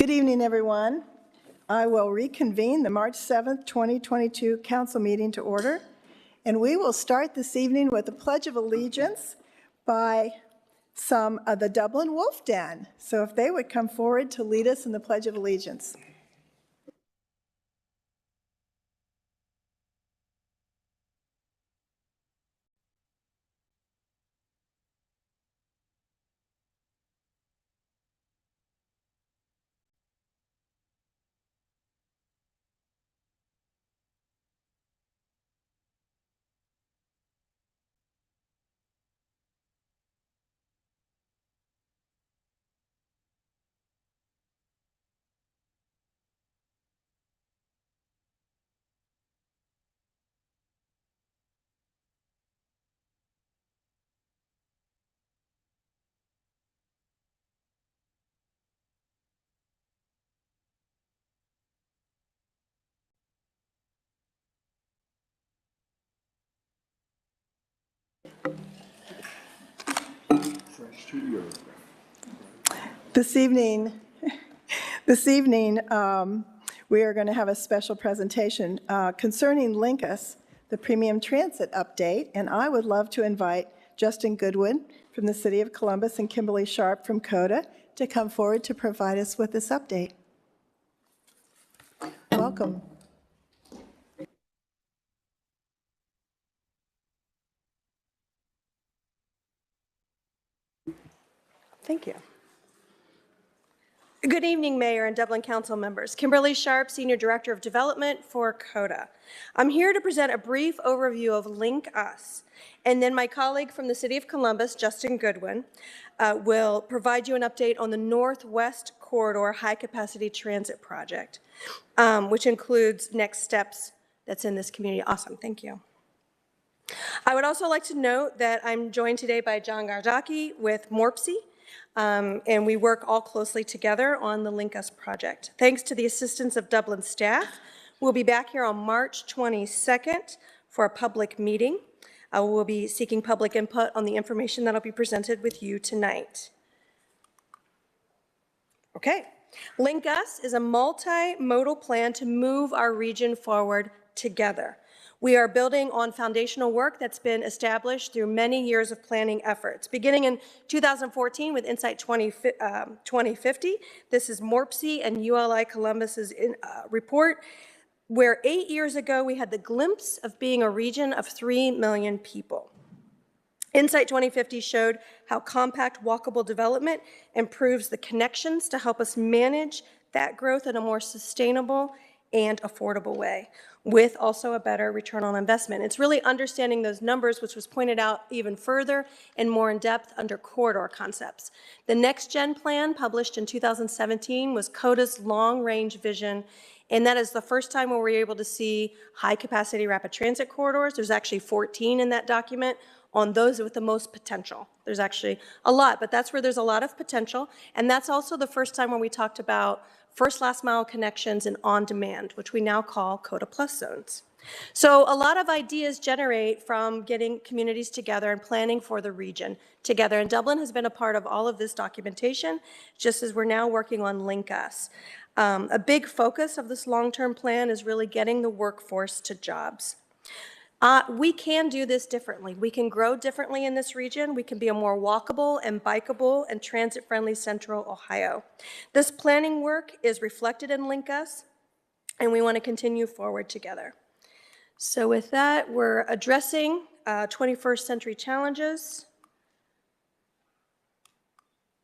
Good evening, everyone. I will reconvene the March 7th, 2022 council meeting to order, and we will start this evening with a Pledge of Allegiance by some of the Dublin Wolf Den. So if they would come forward to lead us in the Pledge of Allegiance. This evening, we are going to have a special presentation concerning Lincus, the premium transit update, and I would love to invite Justin Goodwin from the City of Columbus and Kimberly Sharp from CODA to come forward to provide us with this update. Welcome. Thank you. Good evening, Mayor and Dublin Council members. Kimberly Sharp, Senior Director of Development for CODA. I'm here to present a brief overview of Lincus, and then my colleague from the City of Columbus, Justin Goodwin, will provide you an update on the Northwest Corridor High-Capacity Transit Project, which includes next steps that's in this community. Awesome, thank you. I would also like to note that I'm joined today by John Garzaki with MORPC, and we work all closely together on the Lincus project. Thanks to the assistance of Dublin staff, we'll be back here on March 22nd for a public meeting. We'll be seeking public input on the information that'll be presented with you tonight. Okay, Lincus is a multimodal plan to move our region forward together. We are building on foundational work that's been established through many years of planning efforts. Beginning in 2014 with Insight 2050, this is MORPC and ULI Columbus's report, where 8 years ago we had the glimpse of being a region of 3 million people. Insight 2050 showed how compact, walkable development improves the connections to help us manage that growth in a more sustainable and affordable way, with also a better return on investment. It's really understanding those numbers, which was pointed out even further and more in depth under corridor concepts. The Next Gen Plan, published in 2017, was CODA's long-range vision, and that is the first time where we're able to see high-capacity rapid transit corridors. There's actually 14 in that document on those with the most potential. There's actually a lot, but that's where there's a lot of potential, and that's also the first time when we talked about first last mile connections and on demand, which we now call CODA Plus zones. So a lot of ideas generate from getting communities together and planning for the region together. And Dublin has been a part of all of this documentation, just as we're now working on Lincus. A big focus of this long-term plan is really getting the workforce to jobs. We can do this differently. We can grow differently in this region. We can be a more walkable and bikeable and transit-friendly Central Ohio. This planning work is reflected in Lincus, and we want to continue forward together. So with that, we're addressing 21st century challenges.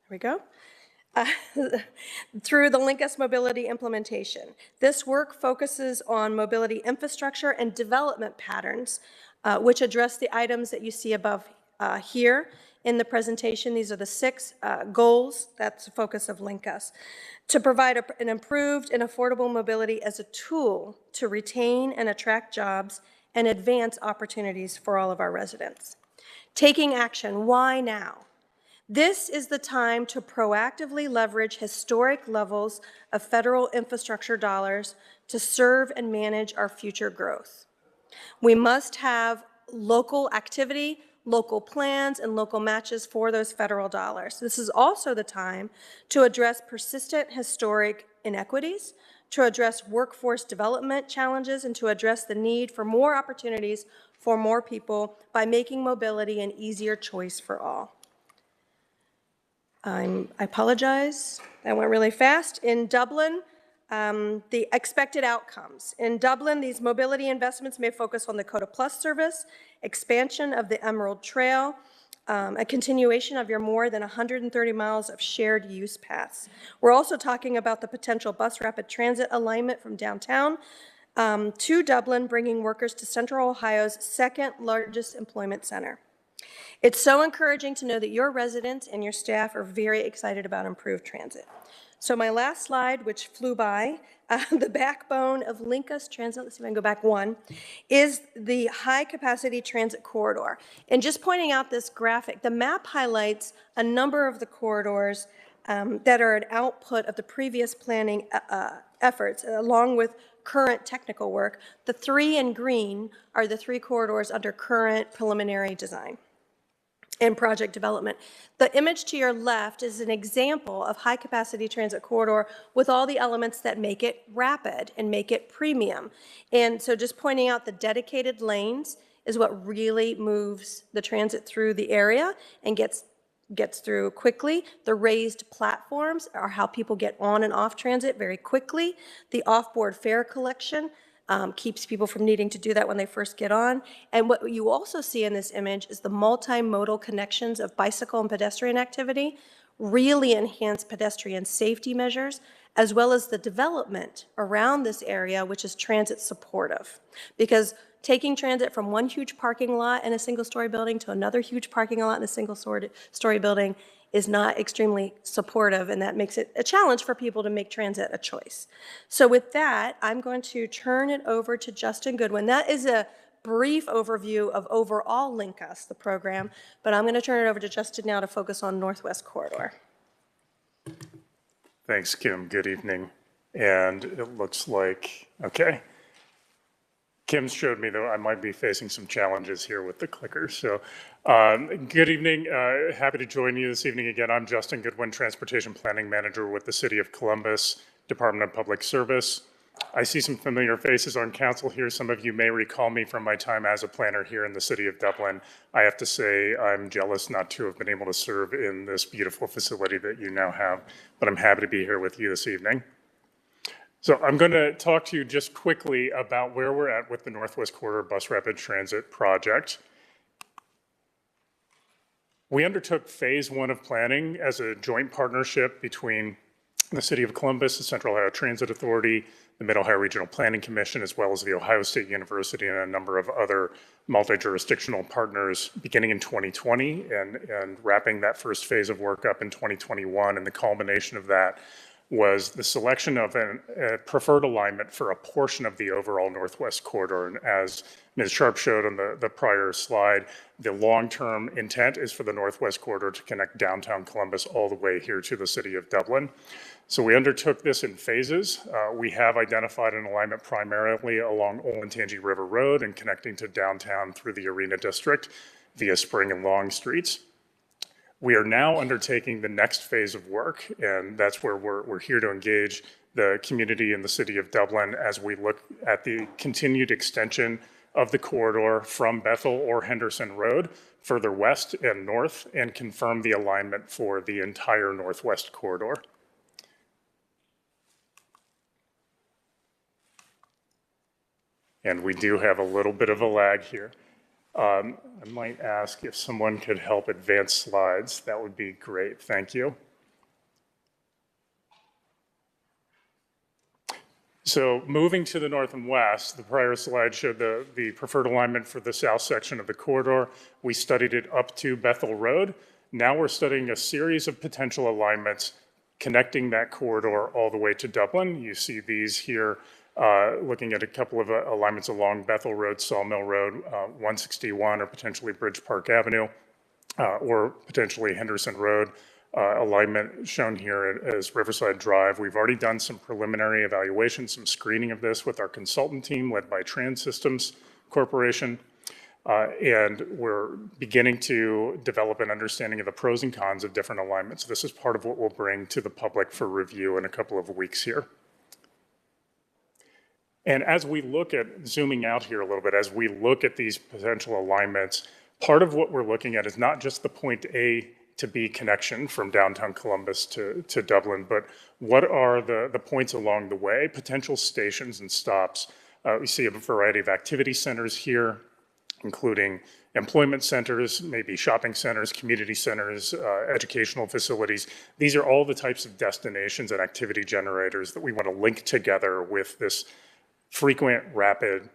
There we go. Through the Lincus mobility implementation. This work focuses on mobility infrastructure and development patterns, which address the items that you see above here in the presentation. These are the 6 goals. That's the focus of Lincus. To provide an improved and affordable mobility as a tool to retain and attract jobs and advance opportunities for all of our residents. Taking action, why now? This is the time to proactively leverage historic levels of federal infrastructure dollars to serve and manage our future growth. We must have local activity, local plans, and local matches for those federal dollars. This is also the time to address persistent historic inequities, to address workforce development challenges, and to address the need for more opportunities for more people by making mobility an easier choice for all. I apologize, that went really fast. In Dublin, the expected outcomes. In Dublin, these mobility investments may focus on the Coda Plus service, expansion of the Emerald Trail, a continuation of your more than 130 miles of shared use paths. We're also talking about the potential bus rapid transit alignment from downtown to Dublin, bringing workers to Central Ohio's second largest employment center. It's so encouraging to know that your residents and your staff are very excited about improved transit. So my last slide, which flew by, the backbone of Lincus Transit, let's see if I can go back one, is the high-capacity transit corridor. And just pointing out this graphic, the map highlights a number of the corridors that are an output of the previous planning efforts, along with current technical work. The three in green are the three corridors under current preliminary design and project development. The image to your left is an example of high-capacity transit corridor with all the elements that make it rapid and make it premium. And so just pointing out the dedicated lanes is what really moves the transit through the area and gets through quickly. The raised platforms are how people get on and off transit very quickly. The off-board fare collection keeps people from needing to do that when they first get on. And what you also see in this image is the multimodal connections of bicycle and pedestrian activity really enhance pedestrian safety measures, as well as the development around this area, which is transit supportive. Because taking transit from one huge parking lot in a single-story building to another huge parking lot in a single-story building is not extremely supportive, and that makes it a challenge for people to make transit a choice. So with that, I'm going to turn it over to Justin Goodwin. That is a brief overview of overall Lincus, the program, but I'm going to turn it over to Justin now to focus on Northwest Corridor. Thanks, Kim. Good evening. And it looks like, okay. Kim showed me, though, I might be facing some challenges here with the clicker. So good evening. Happy to join you this evening again. I'm Justin Goodwin, Transportation Planning Manager with the City of Columbus, Department of Public Service. I see some familiar faces on council here. Some of you may recall me from my time as a planner here in the City of Dublin. I have to say I'm jealous not to have been able to serve in this beautiful facility that you now have, but I'm happy to be here with you this evening. So I'm going to talk to you just quickly about where we're at with the Northwest Corridor Bus Rapid Transit project. We undertook phase one of planning as a joint partnership between the City of Columbus, the Central Ohio Transit Authority, the Mid-Ohio Regional Planning Commission, as well as the Ohio State University and a number of other multi-jurisdictional partners beginning in 2020 and wrapping that first phase of work up in 2021. And the culmination of that was the selection of a preferred alignment for a portion of the overall Northwest Corridor. And as Ms. Sharp showed on the prior slide, the long-term intent is for the Northwest Corridor to connect downtown Columbus all the way here to the City of Dublin. So we undertook this in phases. We have identified an alignment primarily along Olentangy River Road and connecting to downtown through the Arena District via Spring and Long Streets. We are now undertaking the next phase of work, and that's where we're here to engage the community in the City of Dublin as we look at the continued extension of the corridor from Bethel or Henderson Road further west and north, and confirm the alignment for the entire Northwest Corridor. And we do have a little bit of a lag here. I might ask if someone could help advance slides. That would be great. Thank you. So moving to the north and west, the prior slide showed the preferred alignment for the south section of the corridor. We studied it up to Bethel Road. Now we're studying a series of potential alignments connecting that corridor all the way to Dublin. You see these here. Looking at a couple of alignments along Bethel Road, Sawmill Road, 161, or potentially Bridge Park Avenue, or potentially Henderson Road. Alignment shown here as Riverside Drive. We've already done some preliminary evaluation, some screening of this with our consultant team led by Trans Systems Corporation. And we're beginning to develop an understanding of the pros and cons of different alignments. This is part of what we'll bring to the public for review in a couple of weeks here. And as we look at, zooming out here a little bit, as we look at these potential alignments, part of what we're looking at is not just the point A to B connection from downtown Columbus to Dublin, but what are the points along the way, potential stations and stops. We see a variety of activity centers here, including employment centers, maybe shopping centers, community centers, educational facilities. These are all the types of destinations and activity generators that we want to link together with this frequent rapid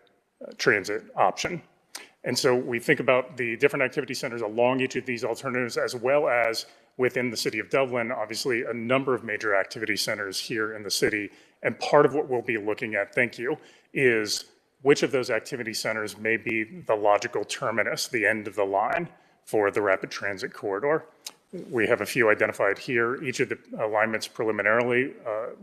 transit option. And so we think about the different activity centers along each of these alternatives, as well as within the city of Dublin, obviously a number of major activity centers here in the city. And part of what we'll be looking at, thank you, is which of those activity centers may be the logical terminus, the end of the line for the rapid transit corridor. We have a few identified here. Each of the alignments preliminarily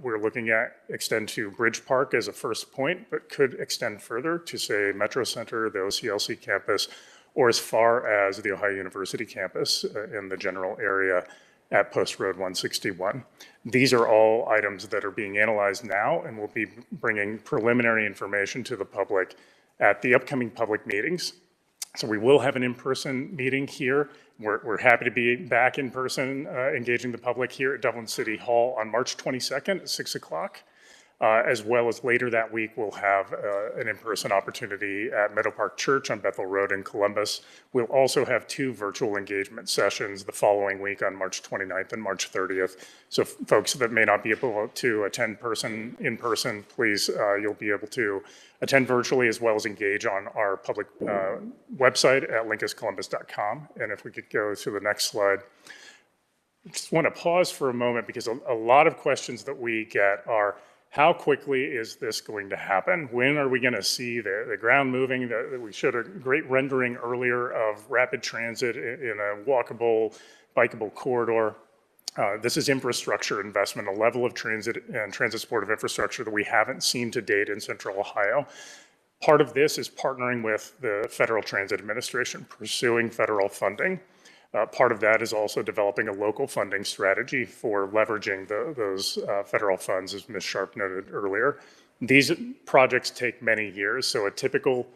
we're looking at extend to Bridge Park as a first point, but could extend further to, say, Metro Center, the OCLC campus, or as far as the Ohio University campus in the general area at Post Road 161. These are all items that are being analyzed now, and we'll be bringing preliminary information to the public at the upcoming public meetings. So we will have an in-person meeting here. We're happy to be back in person, engaging the public here at Dublin City Hall on March 22nd at 6 o'clock. As well as later that week, we'll have an in-person opportunity at Meadow Park Church on Bethel Road in Columbus. We'll also have 2 virtual engagement sessions the following week on March 29th and March 30th. So folks that may not be able to attend in person, please, you'll be able to attend virtually as well as engage on our public website at lincuscolumbus.com. And if we could go to the next slide. I just want to pause for a moment because a lot of questions that we get are, how quickly is this going to happen? When are we going to see the ground moving? We showed a great rendering earlier of rapid transit in a walkable, bikeable corridor. This is infrastructure investment, a level of transit and transit supportive infrastructure that we haven't seen to date in Central Ohio. Part of this is partnering with the Federal Transit Administration, pursuing federal funding. Part of that is also developing a local funding strategy for leveraging those federal funds, as Ms. Sharp noted earlier. These projects take many years, so a typical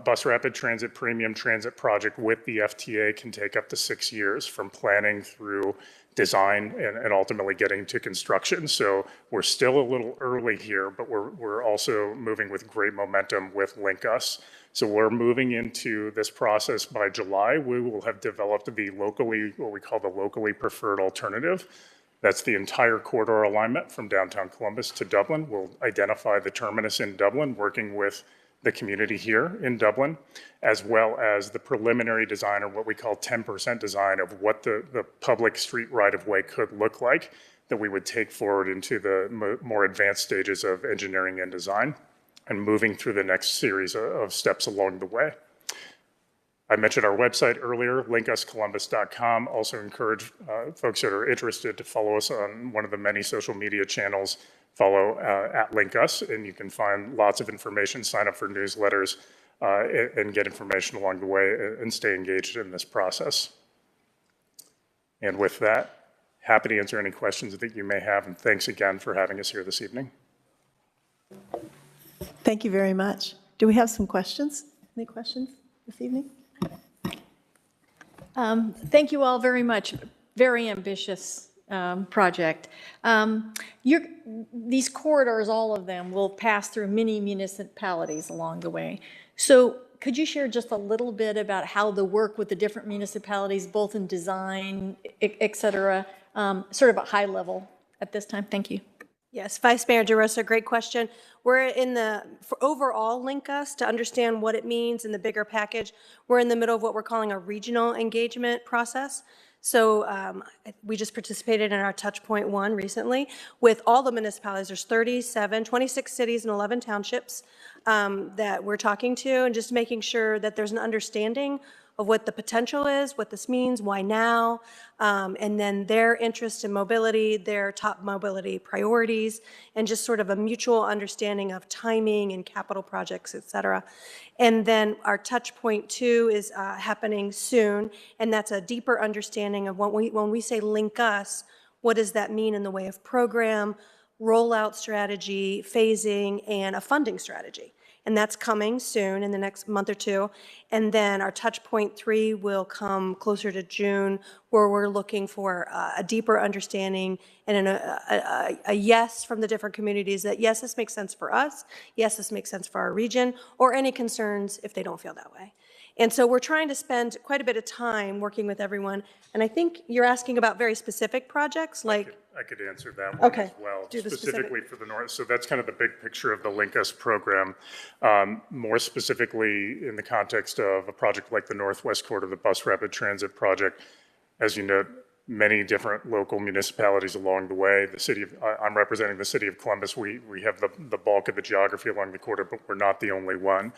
bus rapid transit premium transit project with the FTA can take up to 6 years from planning through design and ultimately getting to construction. So we're still a little early here, but we're also moving with great momentum with Lincus. So we're moving into this process by July. We will have developed what we call the locally preferred alternative. That's the entire corridor alignment from downtown Columbus to Dublin. We'll identify the terminus in Dublin, working with the community here in Dublin, as well as the preliminary design, or what we call 10% design of what the public street right-of-way could look like that we would take forward into the more advanced stages of engineering and design and moving through the next series of steps along the way. I mentioned our website earlier, lincuscolumbus.com. Also encourage folks that are interested to follow us on one of the many social media channels. Follow at Lincus, and you can find lots of information, sign up for newsletters, and get information along the way and stay engaged in this process. And with that, happy to answer any questions that you may have, and thanks again for having us here this evening. Thank you very much. Do we have some questions? Any questions this evening? Thank you all very much. Very ambitious project. These corridors, all of them, will pass through many municipalities along the way. So could you share just a little bit about how the work with the different municipalities, both in design, et cetera, sort of at high level at this time? Thank you. Yes, Vice Mayor DeRosa, great question. We're for overall Lincus, to understand what it means in the bigger package, we're in the middle of what we're calling a regional engagement process. So we just participated in our Touchpoint 1 recently with all the municipalities. There's 26 cities and 11 townships that we're talking to, and just making sure that there's an understanding of what the potential is, what this means, why now, and then their interest in mobility, their top mobility priorities, and just sort of a mutual understanding of timing and capital projects, et cetera. And then our Touchpoint 2 is happening soon, and that's a deeper understanding of when we say Lincus, what does that mean in the way of program, rollout strategy, phasing, and a funding strategy. And that's coming soon in the next month or two. And then our touch point 3 will come closer to June, where we're looking for a deeper understanding and a yes from the different communities that, yes, this makes sense for us, yes, this makes sense for our region, or any concerns if they don't feel that way. And so we're trying to spend quite a bit of time working with everyone. And I think you're asking about very specific projects like. I could answer that one Okay. as well. Do the Specifically for the North. So that's kind of the big picture of the Lincus program. More specifically in the context of a project like the Northwest Corridor, the Bus Rapid Transit Project. As you know, many different local municipalities along the way. The city of, I'm representing the city of Columbus. We have the bulk of the geography along the corridor, but we're not the only one.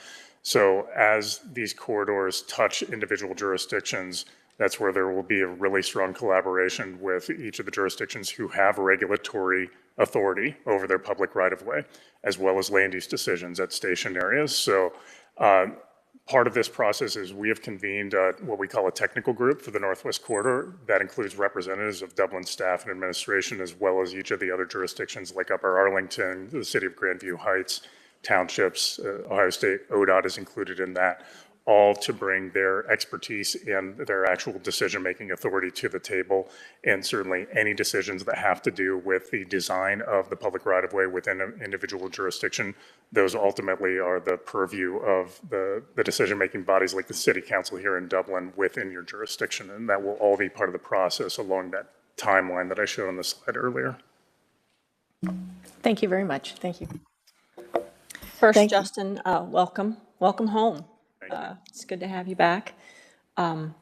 So as these corridors touch individual jurisdictions, that's where there will be a really strong collaboration with each of the jurisdictions who have regulatory authority over their public right-of-way, as well as land use decisions at station areas. So part of this process is we have convened what we call a technical group for the Northwest Corridor. That includes representatives of Dublin staff and administration, as well as each of the other jurisdictions like Upper Arlington, the city of Grandview Heights, townships, Ohio State, ODOT is included in that, all to bring their expertise and their actual decision-making authority to the table. And certainly any decisions that have to do with the design of the public right-of-way within an individual jurisdiction, those ultimately are the purview of the decision-making bodies like the City Council here in Dublin within your jurisdiction. And that will all be part of the process along that timeline that I showed on the slide earlier. Thank you very much. Thank you. First, Thank you. Justin, welcome home. It's good to have you back. Want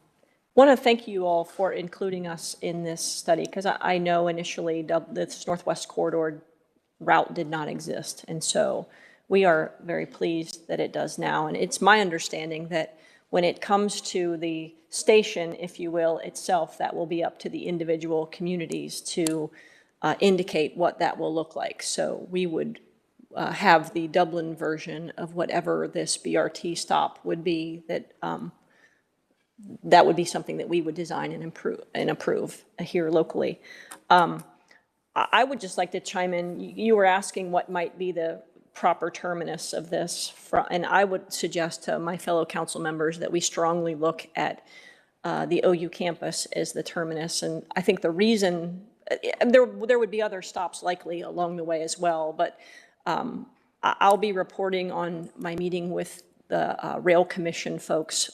to thank you all for including us in this study, because I know initially this Northwest Corridor route did not exist. And so we are very pleased that it does now. And it's my understanding that when it comes to the station, if you will, itself, that will be up to the individual communities to indicate what that will look like. So we would have the Dublin version of whatever this BRT stop would be, that would be something that we would design and approve here locally. I would just like to chime in. You were asking what might be the proper terminus of this, and I would suggest to my fellow council members that we strongly look at the OU campus as the terminus. And I think the reason, there would be other stops likely along the way as well, but I'll be reporting on my meeting with the Rail Commission folks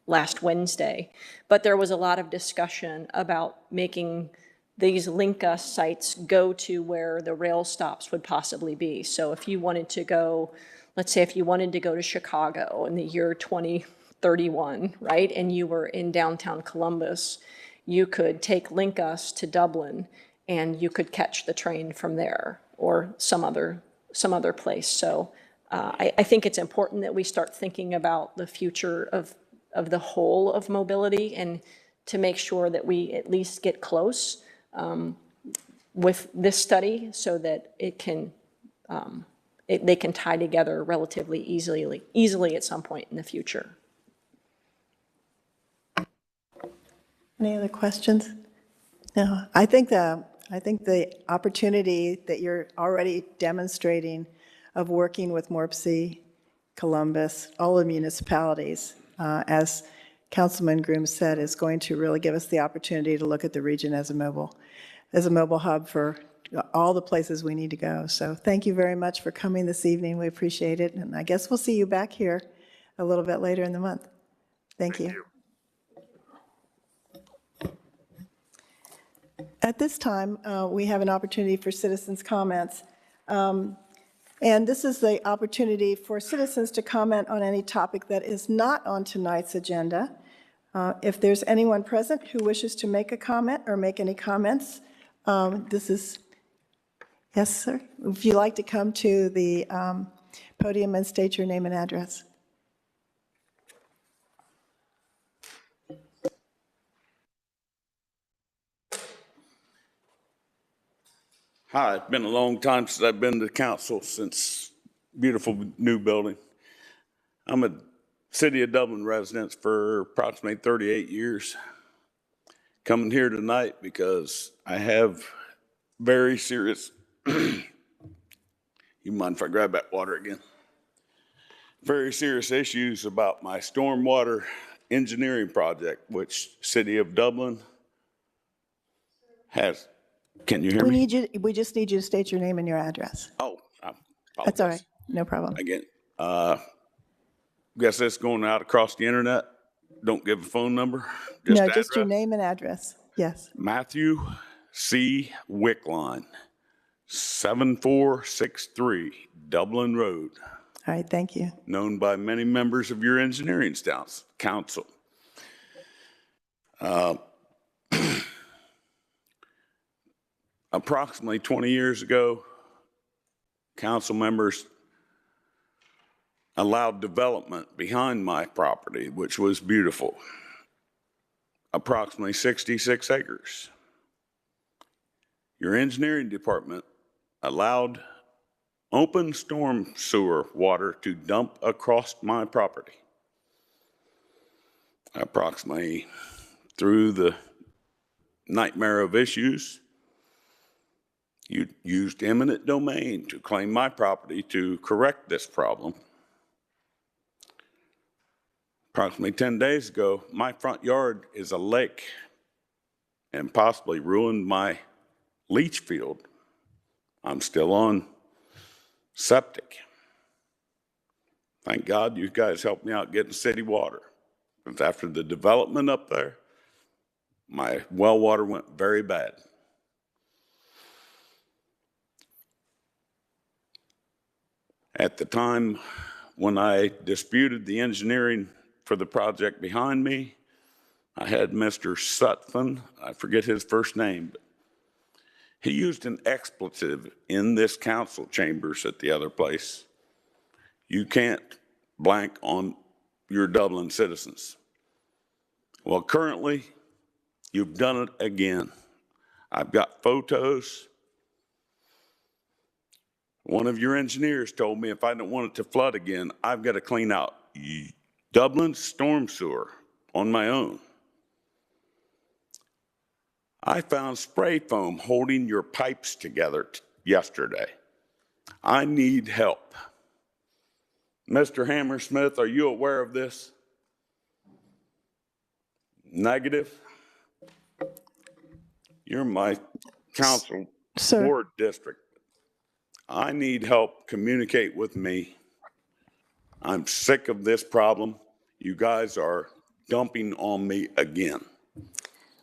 last Wednesday, but there was a lot of discussion about making these Lincus sites go to where the rail stops would possibly be. So if you wanted to go, let's say if you wanted to go to Chicago in the year 2031, right, and you were in downtown Columbus, you could take Lincus to Dublin and you could catch the train from there, or some other place. So I think it's important that we start thinking about the future of the whole of mobility, and to make sure that we at least get close with this study so that it can they can tie together relatively easily at some point in the future. Any other questions? No, I think the opportunity that you're already demonstrating of working with MORPC, Columbus, all the municipalities, as Councilman Groom said, is going to really give us the opportunity to look at the region as a mobile hub for all the places we need to go. So thank you very much for coming this evening. We appreciate it. And I guess we'll see you back here a little bit later in the month. Thank you. At this time, we have an opportunity for citizens' comments. And this is the opportunity for citizens to comment on any topic that is not on tonight's agenda. If there's anyone present who wishes to make a comment or make any comments, this is, yes, sir? If you'd like to come to the podium and state your name and address. Hi, it's been a long time since I've been to council, since beautiful new building. I'm a City of Dublin resident for approximately 38 years. Coming here tonight because I have very serious You mind if I grab that water again? Very serious issues about my stormwater engineering project, which City of Dublin has. Can you hear me? We just need you to state your name and your address. Oh, I That's all right. apologize. No problem. Again, guess that's going out across the internet. Don't give a phone number. No, just your address. name and address. Yes. Matthew C. Wickline, 7463 Dublin Road, All right, thank you. known by many members of your engineering council. Approximately 20 years ago, council members allowed development behind my property, which was beautiful, approximately 66 acres. Your engineering department allowed open storm sewer water to dump across my property. Approximately through the nightmare of issues, you used eminent domain to claim my property to correct this problem. Approximately 10 days ago, my front yard is a lake and possibly ruined my leach field. I'm still on septic. Thank God you guys helped me out getting city water. Because after the development up there, my well water went very bad. At the time when I disputed the engineering for the project behind me, I had Mr. Sutphen, I forget his first name, but he used an expletive in this council chambers at the other place. You can't blank on your Dublin citizens. Well, currently, you've done it again. I've got photos. One of your engineers told me if I don't want it to flood again, I've got to clean out Dublin storm sewer on my own. I found spray foam holding your pipes together yesterday. I need help. Mr. Hammersmith, are you aware of this? Negative? You're my council board district. I need help. Communicate with me. I'm sick of this problem. You guys are dumping on me again.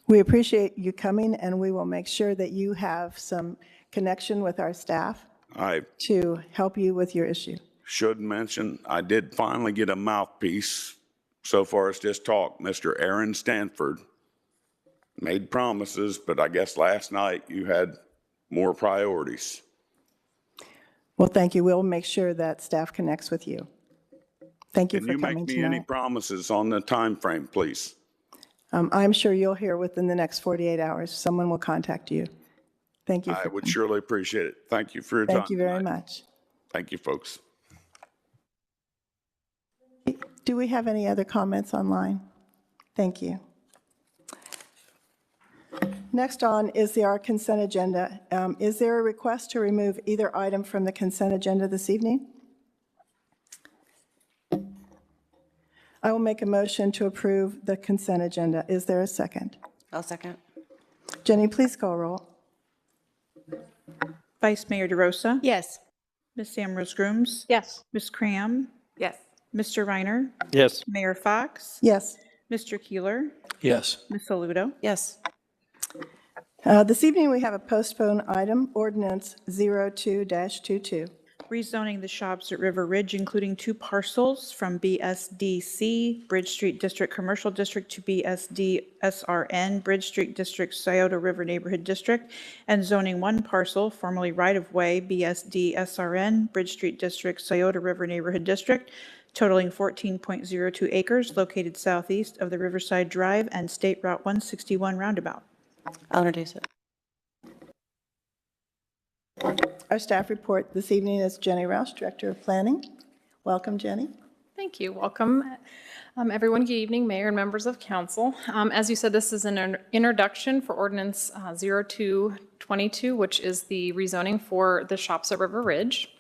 We appreciate you coming, and we will make sure that you have some connection with our staff I to help you with your issue. should mention, I did finally get a mouthpiece. So far, it's just talk. Mr. Aaron Stanford made promises, but I guess last night you had more priorities. Well, thank you. We'll make sure that staff connects with you. Thank you Can for you make coming me any tonight. promises on the time frame, please? I'm sure you'll hear within the next 48 hours. Someone will contact you. Thank you. I would surely appreciate it. Thank you for your time. Thank you very tonight. much. Thank you, folks. Do we have any other comments online? Thank you. Next on is our consent agenda. Is there a request to remove either item from the consent agenda this evening? I will make a motion to approve the consent agenda. Is there a second? I'll second. Jenny, please call roll. Vice Mayor DeRosa? Yes. Ms. Ambrose Grooms? Yes. Ms. Cram? Yes. Mr. Reiner? Yes. Mayor Fox? Yes. Mr. Keeler? Yes. Ms. Aludo? Yes. This evening, we have a postponed item, ordinance 02-22. Rezoning the shops at River Ridge, including 2 parcels from BSDC, Bridge Street District Commercial District, to BSD SRN, Bridge Street District, Scioto River Neighborhood District, and zoning 1 parcel, formerly right-of-way, BSD SRN, Bridge Street District, Scioto River Neighborhood District, totaling 14.02 acres, located southeast of the Riverside Drive and State Route 161 roundabout. I'll introduce it. Our staff report this evening is Jenny Roush, Director of Planning. Welcome, Jenny. Thank you. Welcome, everyone. Good evening, Mayor and members of council. As you said, this is an introduction for Ordinance 0222, which is the rezoning for the shops at River Ridge.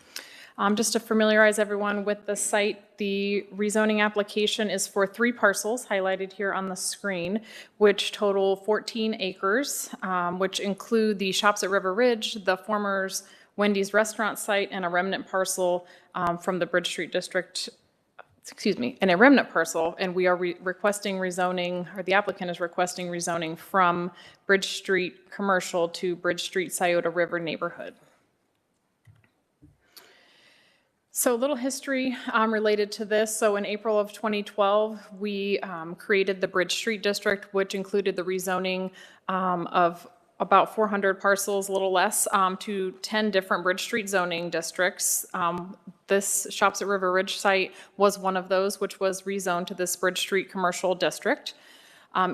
Just to familiarize everyone with the site, the rezoning application is for 3 parcels highlighted here on the screen, which total 14 acres, which include the shops at River Ridge, the former Wendy's restaurant site, and a remnant parcel from the Bridge Street District, and a remnant parcel, and we are requesting rezoning, or the applicant is requesting rezoning from Bridge Street Commercial to Bridge Street Scioto River neighborhood. So a little history related to this. So in April of 2012, we created the Bridge Street District, which included the rezoning of about 400 parcels, a little less, to 10 different Bridge Street zoning districts. This Shops at River Ridge site was one of those, which was rezoned to this Bridge Street Commercial District.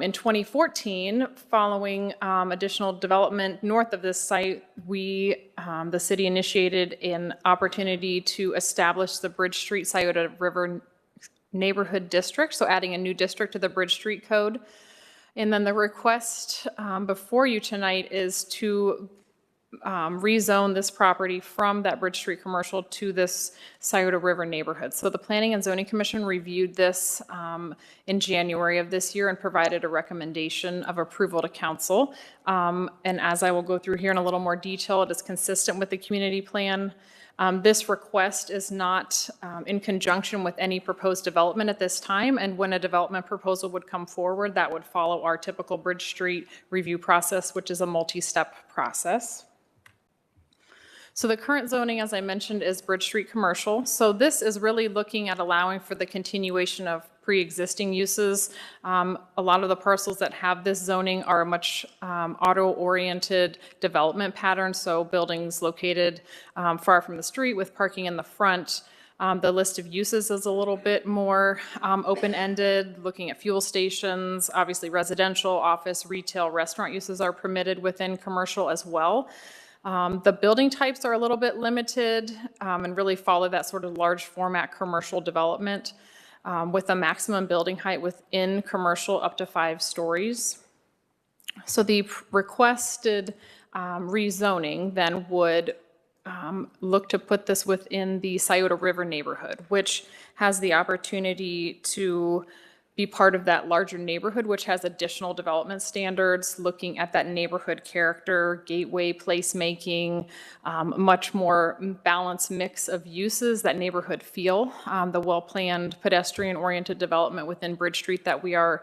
In 2014, following additional development north of this site, the city initiated an opportunity to establish the Bridge Street Scioto River Neighborhood District, so adding a new district to the Bridge Street Code. And then the request before you tonight is to rezone this property from that Bridge Street Commercial to this Scioto River neighborhood. So the Planning and Zoning Commission reviewed this in January of this year and provided a recommendation of approval to council. And as I will go through here in a little more detail, it is consistent with the community plan. This request is not in conjunction with any proposed development at this time, and when a development proposal would come forward, that would follow our typical Bridge Street review process, which is a multi-step process. So the current zoning, as I mentioned, is Bridge Street Commercial. So this is really looking at allowing for the continuation of pre-existing uses. A lot of the parcels that have this zoning are a much auto-oriented development pattern, so buildings located far from the street with parking in the front. The list of uses is a little bit more open-ended, looking at fuel stations, obviously residential, office, retail, restaurant uses are permitted within commercial as well. The building types are a little bit limited and really follow that sort of large format commercial development with a maximum building height within commercial up to 5 stories. So the requested rezoning then would look to put this within the Scioto River neighborhood, which has the opportunity to be part of that larger neighborhood, which has additional development standards, looking at that neighborhood character, gateway placemaking, much more balanced mix of uses, that neighborhood feel, the well-planned pedestrian-oriented development within Bridge Street that we are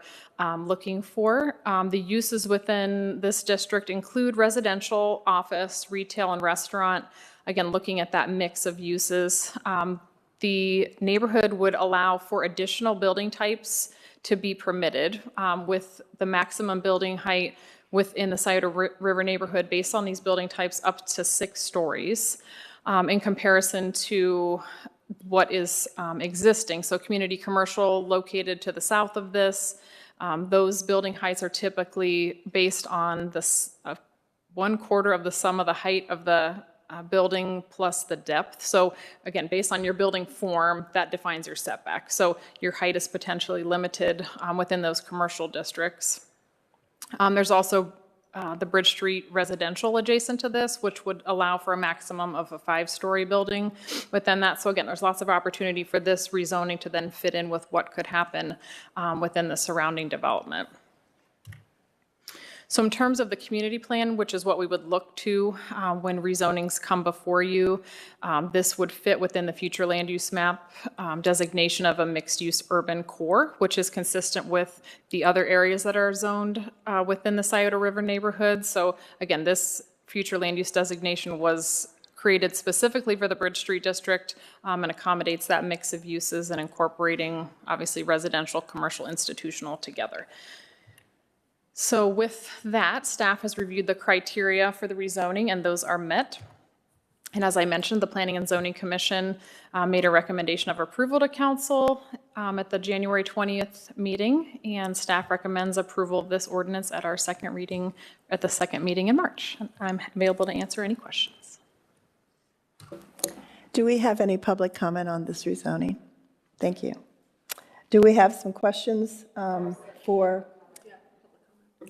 looking for. The uses within this district include residential, office, retail, and restaurant. Again, looking at that mix of uses. The neighborhood would allow for additional building types to be permitted with the maximum building height within the Scioto River neighborhood based on these building types up to 6 stories in comparison to what is existing. So community commercial located to the south of this, those building heights are typically based on this 1/4 of the sum of the height of the building plus the depth. So again, based on your building form, that defines your setback. So your height is potentially limited within those commercial districts. There's also the Bridge Street residential adjacent to this, which would allow for a maximum of a 5-story building within that. So again, there's lots of opportunity for this rezoning to then fit in with what could happen within the surrounding development. So in terms of the community plan, which is what we would look to when rezonings come before you, this would fit within the future land use map designation of a mixed-use urban core, which is consistent with the other areas that are zoned within the Scioto River neighborhood. So again, this future land use designation was created specifically for the Bridge Street District and accommodates that mix of uses and incorporating obviously residential, commercial, institutional together. So with that, staff has reviewed the criteria for the rezoning, and those are met. And as I mentioned, the Planning and Zoning Commission made a recommendation of approval to council at the January 20th meeting, and staff recommends approval of this ordinance at our second reading at the second meeting in March. I'm available to answer any questions. Do we have any public comment on this rezoning? Thank you. Do we have some questions for?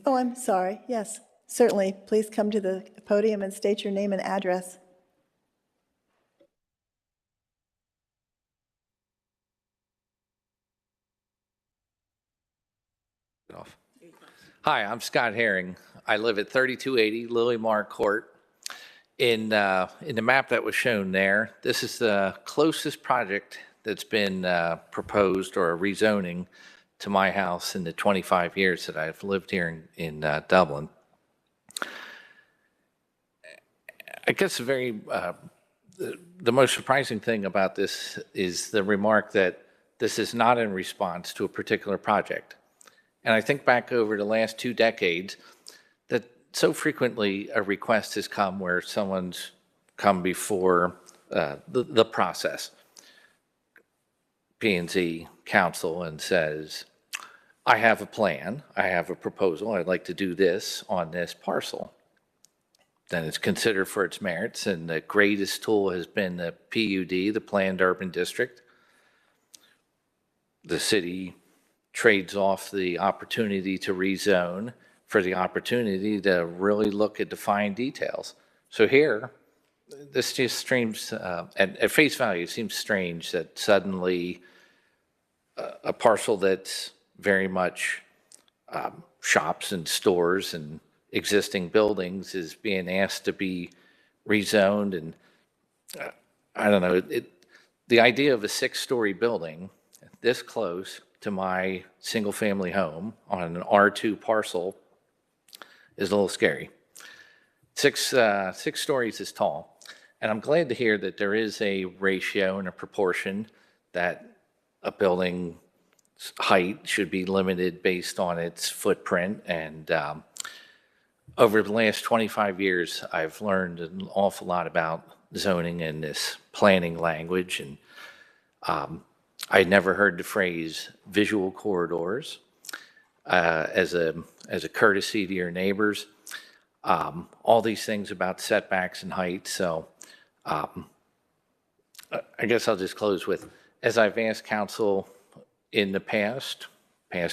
Oh, I'm sorry. Yes, certainly. Please come to the podium and state your name and address. Hi, I'm Scott Herring. I live at 3280 Lilymar Court. In the map that was shown there, this is the closest project that's been proposed or a rezoning to my house in the 25 years that I've lived here in Dublin. I guess the most surprising thing about this is the remark that this is not in response to a particular project. And I think back over the last 2 decades that so frequently a request has come where someone's come before the process, P&Z council, and says, I have a plan, I have a proposal, I'd like to do this on this parcel. Then it's considered for its merits, and the greatest tool has been the PUD, the Planned Urban District. The city trades off the opportunity to rezone for the opportunity to really look at the fine details. So here, this just seems, at face value, it seems strange that suddenly a parcel that's very much shops and stores and existing buildings is being asked to be rezoned. And I don't know, the idea of a 6-story building this close to my single-family home on an R2 parcel is a little scary. Six stories is tall, and I'm glad to hear that there is a ratio and a proportion that a building's height should be limited based on its footprint. And over the last 25 years, I've learned an awful lot about zoning and this planning language, and I'd never heard the phrase visual corridors as a courtesy to your neighbors. All these things about setbacks and height. So I guess I'll just close with, as I've asked council in the past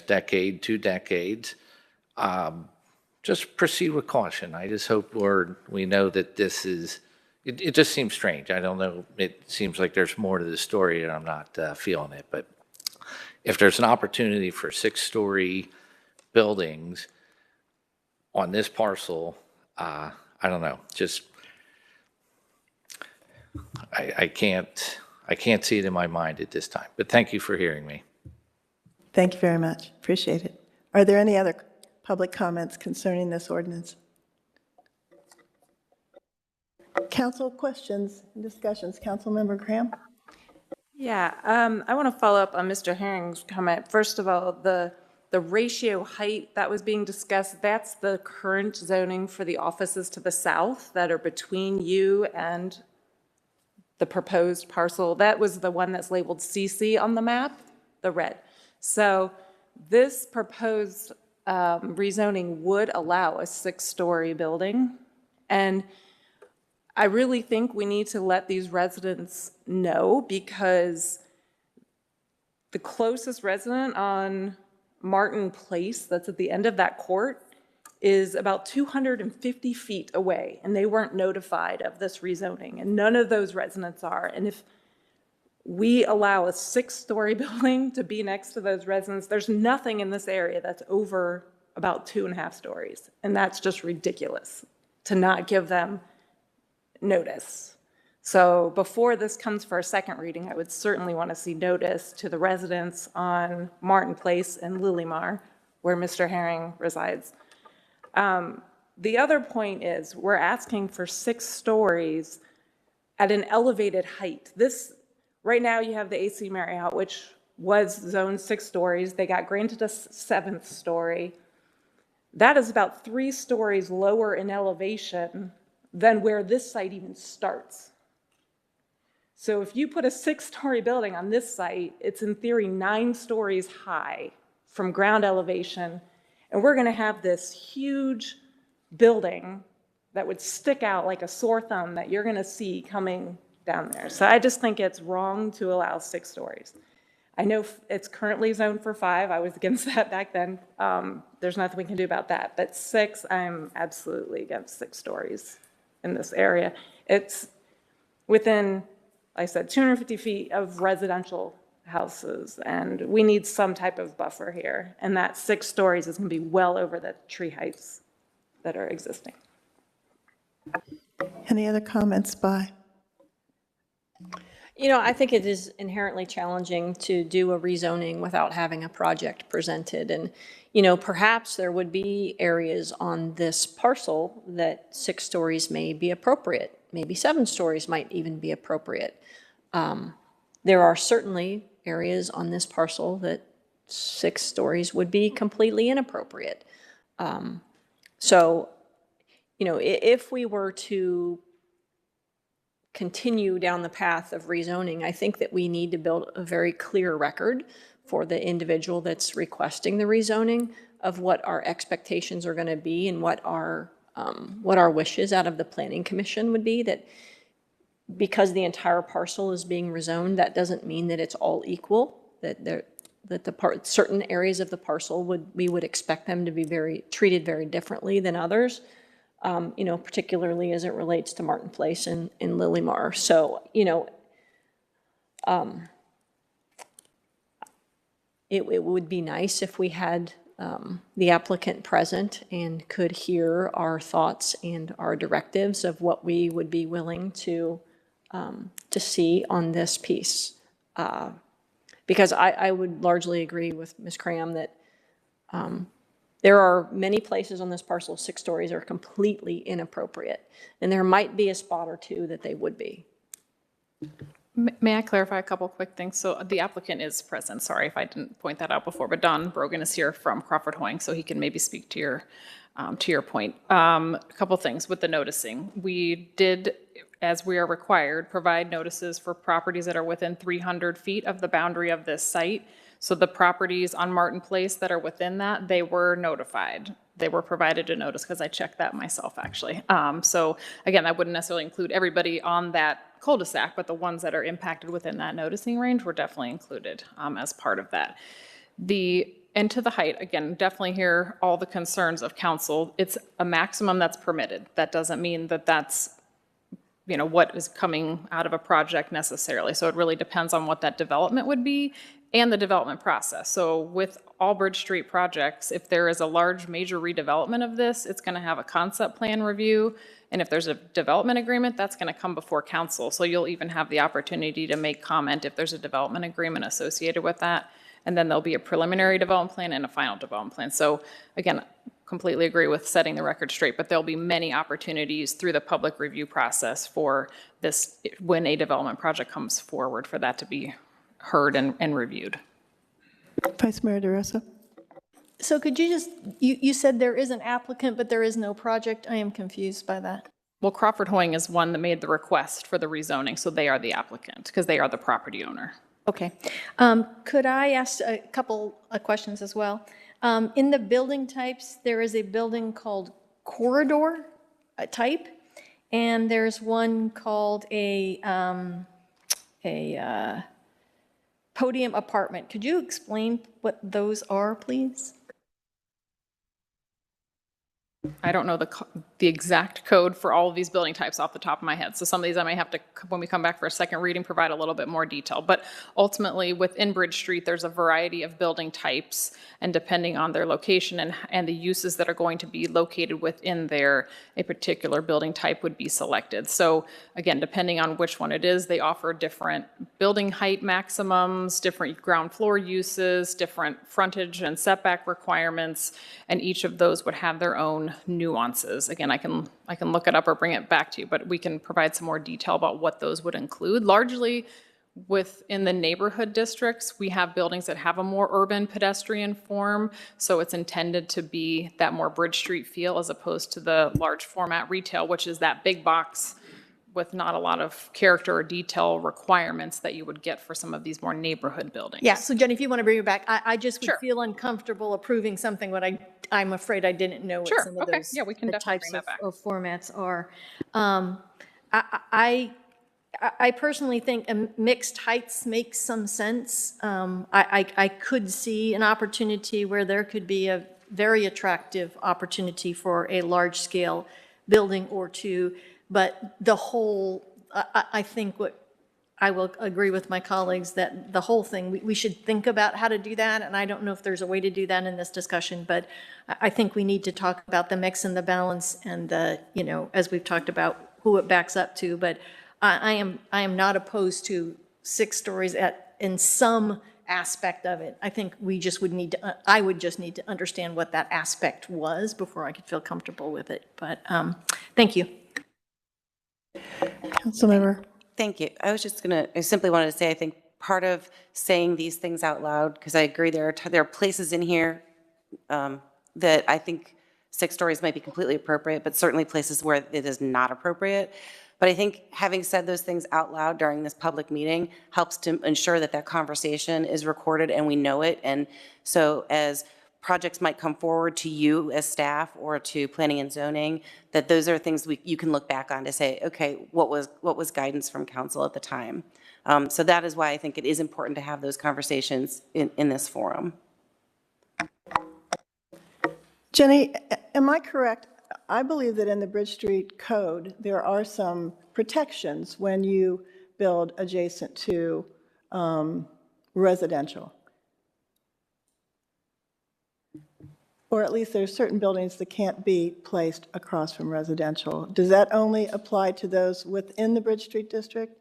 decade, 2 decades, just proceed with caution. I just hope, Lord, we know that this is, it just seems strange. I don't know. It seems like there's more to the story and I'm not feeling it. But if there's an opportunity for 6-story buildings on this parcel, I don't know. Just, I can't see it in my mind at this time. But thank you for hearing me. Thank you very much. Appreciate it. Are there any other public comments concerning this ordinance? Council questions and discussions. Councilmember Graham? Yeah, I want to follow up on Mr. Herring's comment. First of all, the ratio height that was being discussed, that's the current zoning for the offices to the south that are between you and the proposed parcel. That was the one that's labeled CC on the map, the red. So this proposed rezoning would allow a 6-story building. And I really think we need to let these residents know, because the closest resident on Martin Place, that's at the end of that court, is about 250 feet away, and they weren't notified of this rezoning, and none of those residents are. And if we allow a 6-story building to be next to those residents, there's nothing in this area that's over about 2.5 stories, and that's just ridiculous to not give them notice. So before this comes for a second reading, I would certainly want to see notice to the residents on Martin Place and Lilymar, where Mr. Herring resides. The other point is we're asking for 6 stories at an elevated height. This, right now you have the AC Marriott, which was zoned 6 stories. They got granted a 7th story. That is about 3 stories lower in elevation than where this site even starts. So if you put a 6-story building on this site, it's in theory 9 stories high from ground elevation, and we're gonna have this huge building that would stick out like a sore thumb that you're gonna see coming down there. So I just think it's wrong to allow 6 stories. I know it's currently zoned for 5. I was against that back then. There's nothing we can do about that. But 6, I'm absolutely against 6 stories in this area. It's within, like I said, 250 feet of residential houses, and we need some type of buffer here. And that 6 stories is going to be well over the tree heights that are existing. Any other comments by? You know, I think it is inherently challenging to do a rezoning without having a project presented. And, you know, perhaps there would be areas on this parcel that 6 stories may be appropriate. Maybe 7 stories might even be appropriate. There are certainly areas on this parcel that 6 stories would be completely inappropriate. So, you know, if we were to continue down the path of rezoning, I think that we need to build a very clear record for the individual that's requesting the rezoning of what our expectations are going to be and what our wishes out of the Planning Commission would be. That because the entire parcel is being rezoned, that doesn't mean that it's all equal. That certain areas of the parcel we would expect them to be treated very differently than others. You know, particularly as it relates to Martin Place and Lilymar. So, you know, it would be nice if we had the applicant present and could hear our thoughts and our directives of what we would be willing to see on this piece. Because I would largely agree with Ms. Cram that there are many places on this parcel, 6 stories are completely inappropriate. And there might be a spot or 2 that they would be. May I clarify a couple quick things? So the applicant is present. Sorry if I didn't point that out before, but Don Brogan is here from Crawford Hoying, so he can maybe speak to your point. A couple things with the noticing. We did, as we are required, provide notices for properties that are within 300 feet of the boundary of this site. So the properties on Martin Place that are within that, they were notified. They were provided a notice because I checked that myself, actually. So again, that wouldn't necessarily include everybody on that cul-de-sac, but the ones that are impacted within that noticing range were definitely included as part of that. And to the height, again, definitely hear all the concerns of council. It's a maximum that's permitted. That doesn't mean that that's, you know, what is coming out of a project necessarily. So it really depends on what that development would be and the development process. So with all Bridge Street projects, if there is a large major redevelopment of this, it's going to have a concept plan review. And if there's a development agreement, that's going to come before council. So you'll even have the opportunity to make comment if there's a development agreement associated with that. And then there'll be a preliminary development plan and a final development plan. So again, completely agree with setting the record straight, but there'll be many opportunities through the public review process for this, when a development project comes forward, for that to be heard and reviewed. Vice Mayor DeRosa. So could you just, you said there is an applicant, but there is no project? I am confused by that. Well, Crawford Hoying is one that made the request for the rezoning, so they are the applicant because they are the property owner. Okay. Could I ask a couple of questions as well? In the building types, there is a building called corridor type, and there's one called a podium apartment. Could you explain what those are, please? I don't know the exact code for all of these building types off the top of my head. So some of these I may have to, when we come back for a second reading, provide a little bit more detail. But ultimately, within Bridge Street, there's a variety of building types, and depending on their location and the uses that are going to be located within there, a particular building type would be selected. So again, depending on which one it is, they offer different building height maximums, different ground floor uses, different frontage and setback requirements, and each of those would have their own nuances. Again, I can look it up or bring it back to you, but we can provide some more detail about what those would include. Largely within the neighborhood districts, we have buildings that have a more urban pedestrian form, so it's intended to be that more Bridge Street feel as opposed to the large format retail, which is that big box with not a lot of character or detail requirements that you would get for some of these more neighborhood buildings. Yeah, so Jenny, if you want to bring it back, I just would Sure. feel uncomfortable approving something what I'm afraid I didn't know what Sure, some of okay. those Yeah, we can the definitely types bring that back. of formats are. I I personally think mixed heights makes some sense. I could see an opportunity where there could be a very attractive opportunity for a large-scale building or two, but the whole, I think what, I will agree with my colleagues that the whole thing, we should think about how to do that, and I don't know if there's a way to do that in this discussion, but I think we need to talk about the mix and the balance and the, you know, as we've talked about, who it backs up to, but I am not opposed to 6 stories in some aspect of it. I think we just would need to, I would just need to understand what that aspect was before I could feel comfortable with it, but thank you. Councilmember. Thank you. I simply wanted to say, I think part of saying these things out loud, because I agree there are places in here that I think 6 stories might be completely appropriate, but certainly places where it is not appropriate. But I think having said those things out loud during this public meeting helps to ensure that that conversation is recorded and we know it. And so as projects might come forward to you as staff or to planning and zoning, that those are things you can look back on to say, okay, what was guidance from council at the time? So that is why I think it is important to have those conversations in this forum. Jenny, am I correct? I believe that in the Bridge Street Code, there are some protections when you build adjacent to residential. Or at least there's certain buildings that can't be placed across from residential. Does that only apply to those within the Bridge Street District?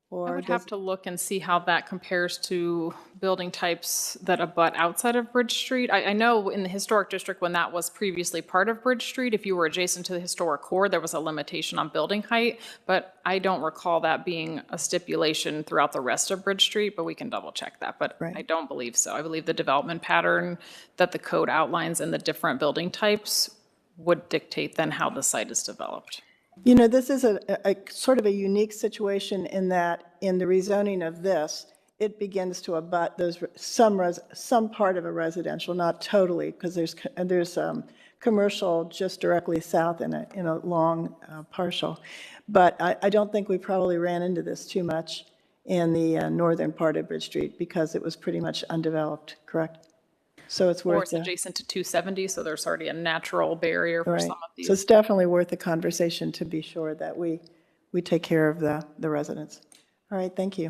Or I would have to look and see how that compares to building types that abut outside of Bridge Street. I know in the historic district, when that was previously part of Bridge Street, if you were adjacent to the historic core, there was a limitation on building height, but I don't recall that being a stipulation throughout the rest of Bridge Street, but we can double check that, but Right. I don't believe so. I believe the development pattern that the code outlines in the different building types would dictate then how the site is developed. You know, this is a sort of a unique situation in that in the rezoning of this, it begins to abut those some part of a residential, not totally, because there's commercial just directly south in a long partial. But I don't think we probably ran into this too much in the northern part of Bridge Street because it was pretty much undeveloped, correct? So it's Or worth it's adjacent to 270, so there's already a natural barrier for right. some of these. So it's definitely worth a conversation to be sure that we take care of the residents. All right, thank you.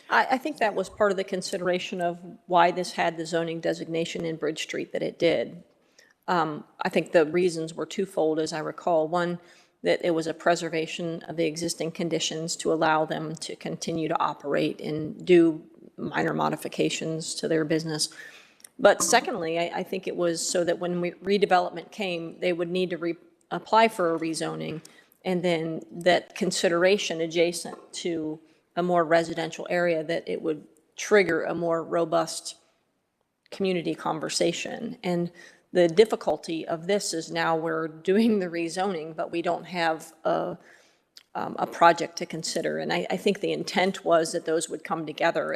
I think that was part of the consideration of why this had the zoning designation in Bridge Street that it did. I think the reasons were twofold, as I recall. One, that it was a preservation of the existing conditions to allow them to continue to operate and do minor modifications to their business. But secondly, I think it was so that when redevelopment came, they would need to apply for a rezoning, and then that consideration adjacent to a more residential area, that it would trigger a more robust community conversation. And the difficulty of this is now we're doing the rezoning, but we don't have a project to consider. And I think the intent was that those would come together.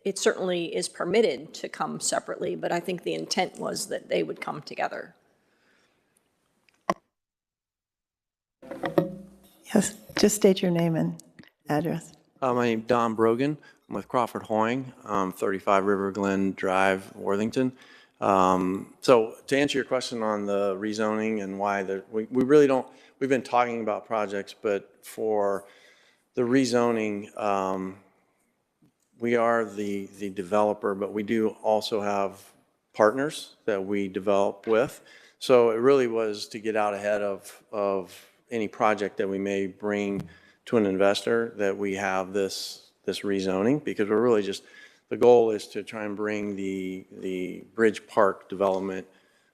It certainly is permitted to come separately, but I think the intent was that they would come together. Yes, just state your name and address. My name's Don Brogan. I'm with Crawford Hoying, 35 River Glen Drive, Worthington. So to answer your question on the rezoning and why we really don't, we've been talking about projects, but for the rezoning, we are the developer, but we do also have partners that we develop with. So it really was to get out ahead of any project that we may bring to an investor, that we have this rezoning, because we're really just, the goal is to try and bring the Bridge Park development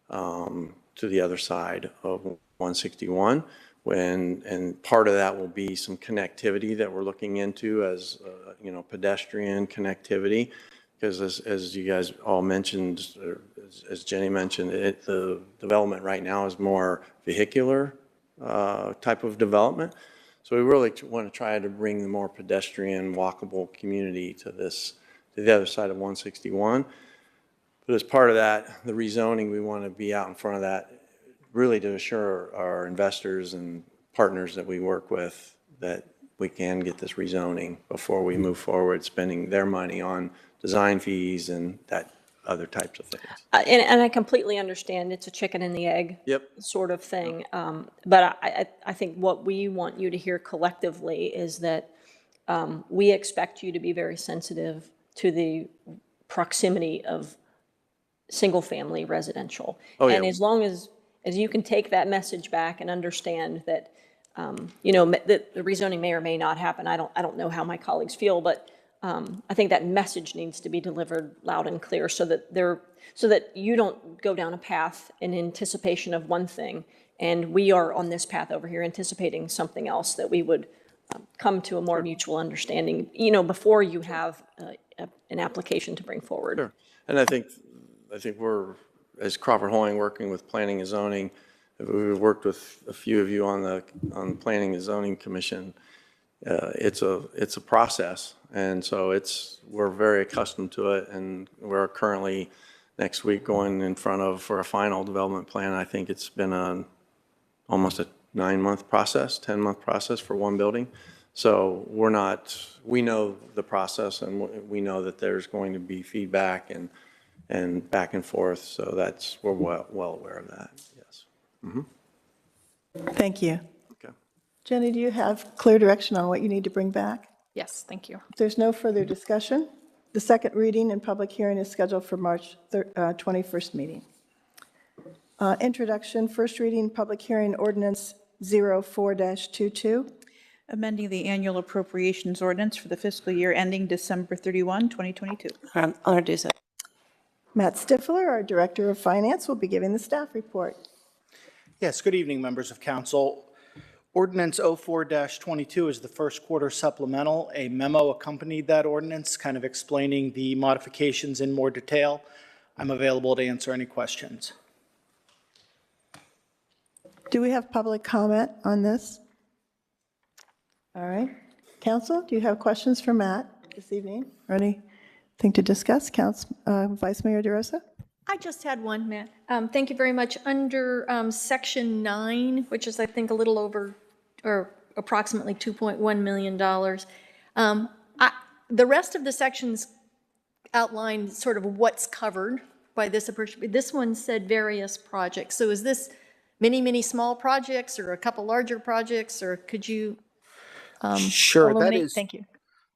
to the other side of 161. And part of that will be some connectivity that we're looking into as, pedestrian connectivity. Because as you guys all mentioned, or as Jenny mentioned, the development right now is more vehicular type of development. So we really want to try to bring the more pedestrian, walkable community to the other side of 161. But as part of that, the rezoning, we want to be out in front of that, really to assure our investors and partners that we work with that we can get this rezoning before we move forward, spending their money on design fees and that other types of things. And I completely understand it's a chicken and the egg Yep. sort of thing. But I think what we want you to hear collectively is that we expect you to be very sensitive to the proximity of single-family residential. Oh, yeah. And as long as you can take that message back and understand that, you know, that the rezoning may or may not happen. I don't know how my colleagues feel, but I think that message needs to be delivered loud and clear so that you don't go down a path in anticipation of one thing, and we are on this path over here anticipating something else, that we would come to a more mutual understanding, you know, before you have an application to bring forward. Sure. And I think we're, as Crawford Hoying, working with Planning and Zoning, we've worked with a few of you on the Planning and Zoning Commission. It's a process, and so we're very accustomed to it, and we're currently next week going in front of for a final development plan. I think it's been almost a 9-month process, 10-month process for one building. So we know the process, and we know that there's going to be feedback and back and forth. So we're well aware of that. Yes. Mm-hmm. Thank you. Okay. Jenny, do you have clear direction on what you need to bring back? Yes, thank you. If there's no further discussion, the second reading and public hearing is scheduled for March 21st meeting. Introduction, first reading, public hearing, ordinance 04-22. Amending the annual appropriations ordinance for the fiscal year ending December 31, 2022. I'll introduce it. Matt Stifler, our Director of Finance, will be giving the staff report. Yes, good evening, members of council. Ordinance 04-22 is the first quarter supplemental. A memo accompanied that ordinance, kind of explaining the modifications in more detail. I'm available to answer any questions. Do we have public comment on this? All right. Council, do you have questions for Matt this evening? Or anything to discuss? Vice Mayor DeRosa? I just had one, Matt. Thank you very much. Under Section 9, which is, I think, a little over or approximately $2.1 million, the rest of the sections outline sort of what's covered by this approach. This one said various projects. So is this many small projects or a couple larger projects, or could you Sure, illuminate? Thank you.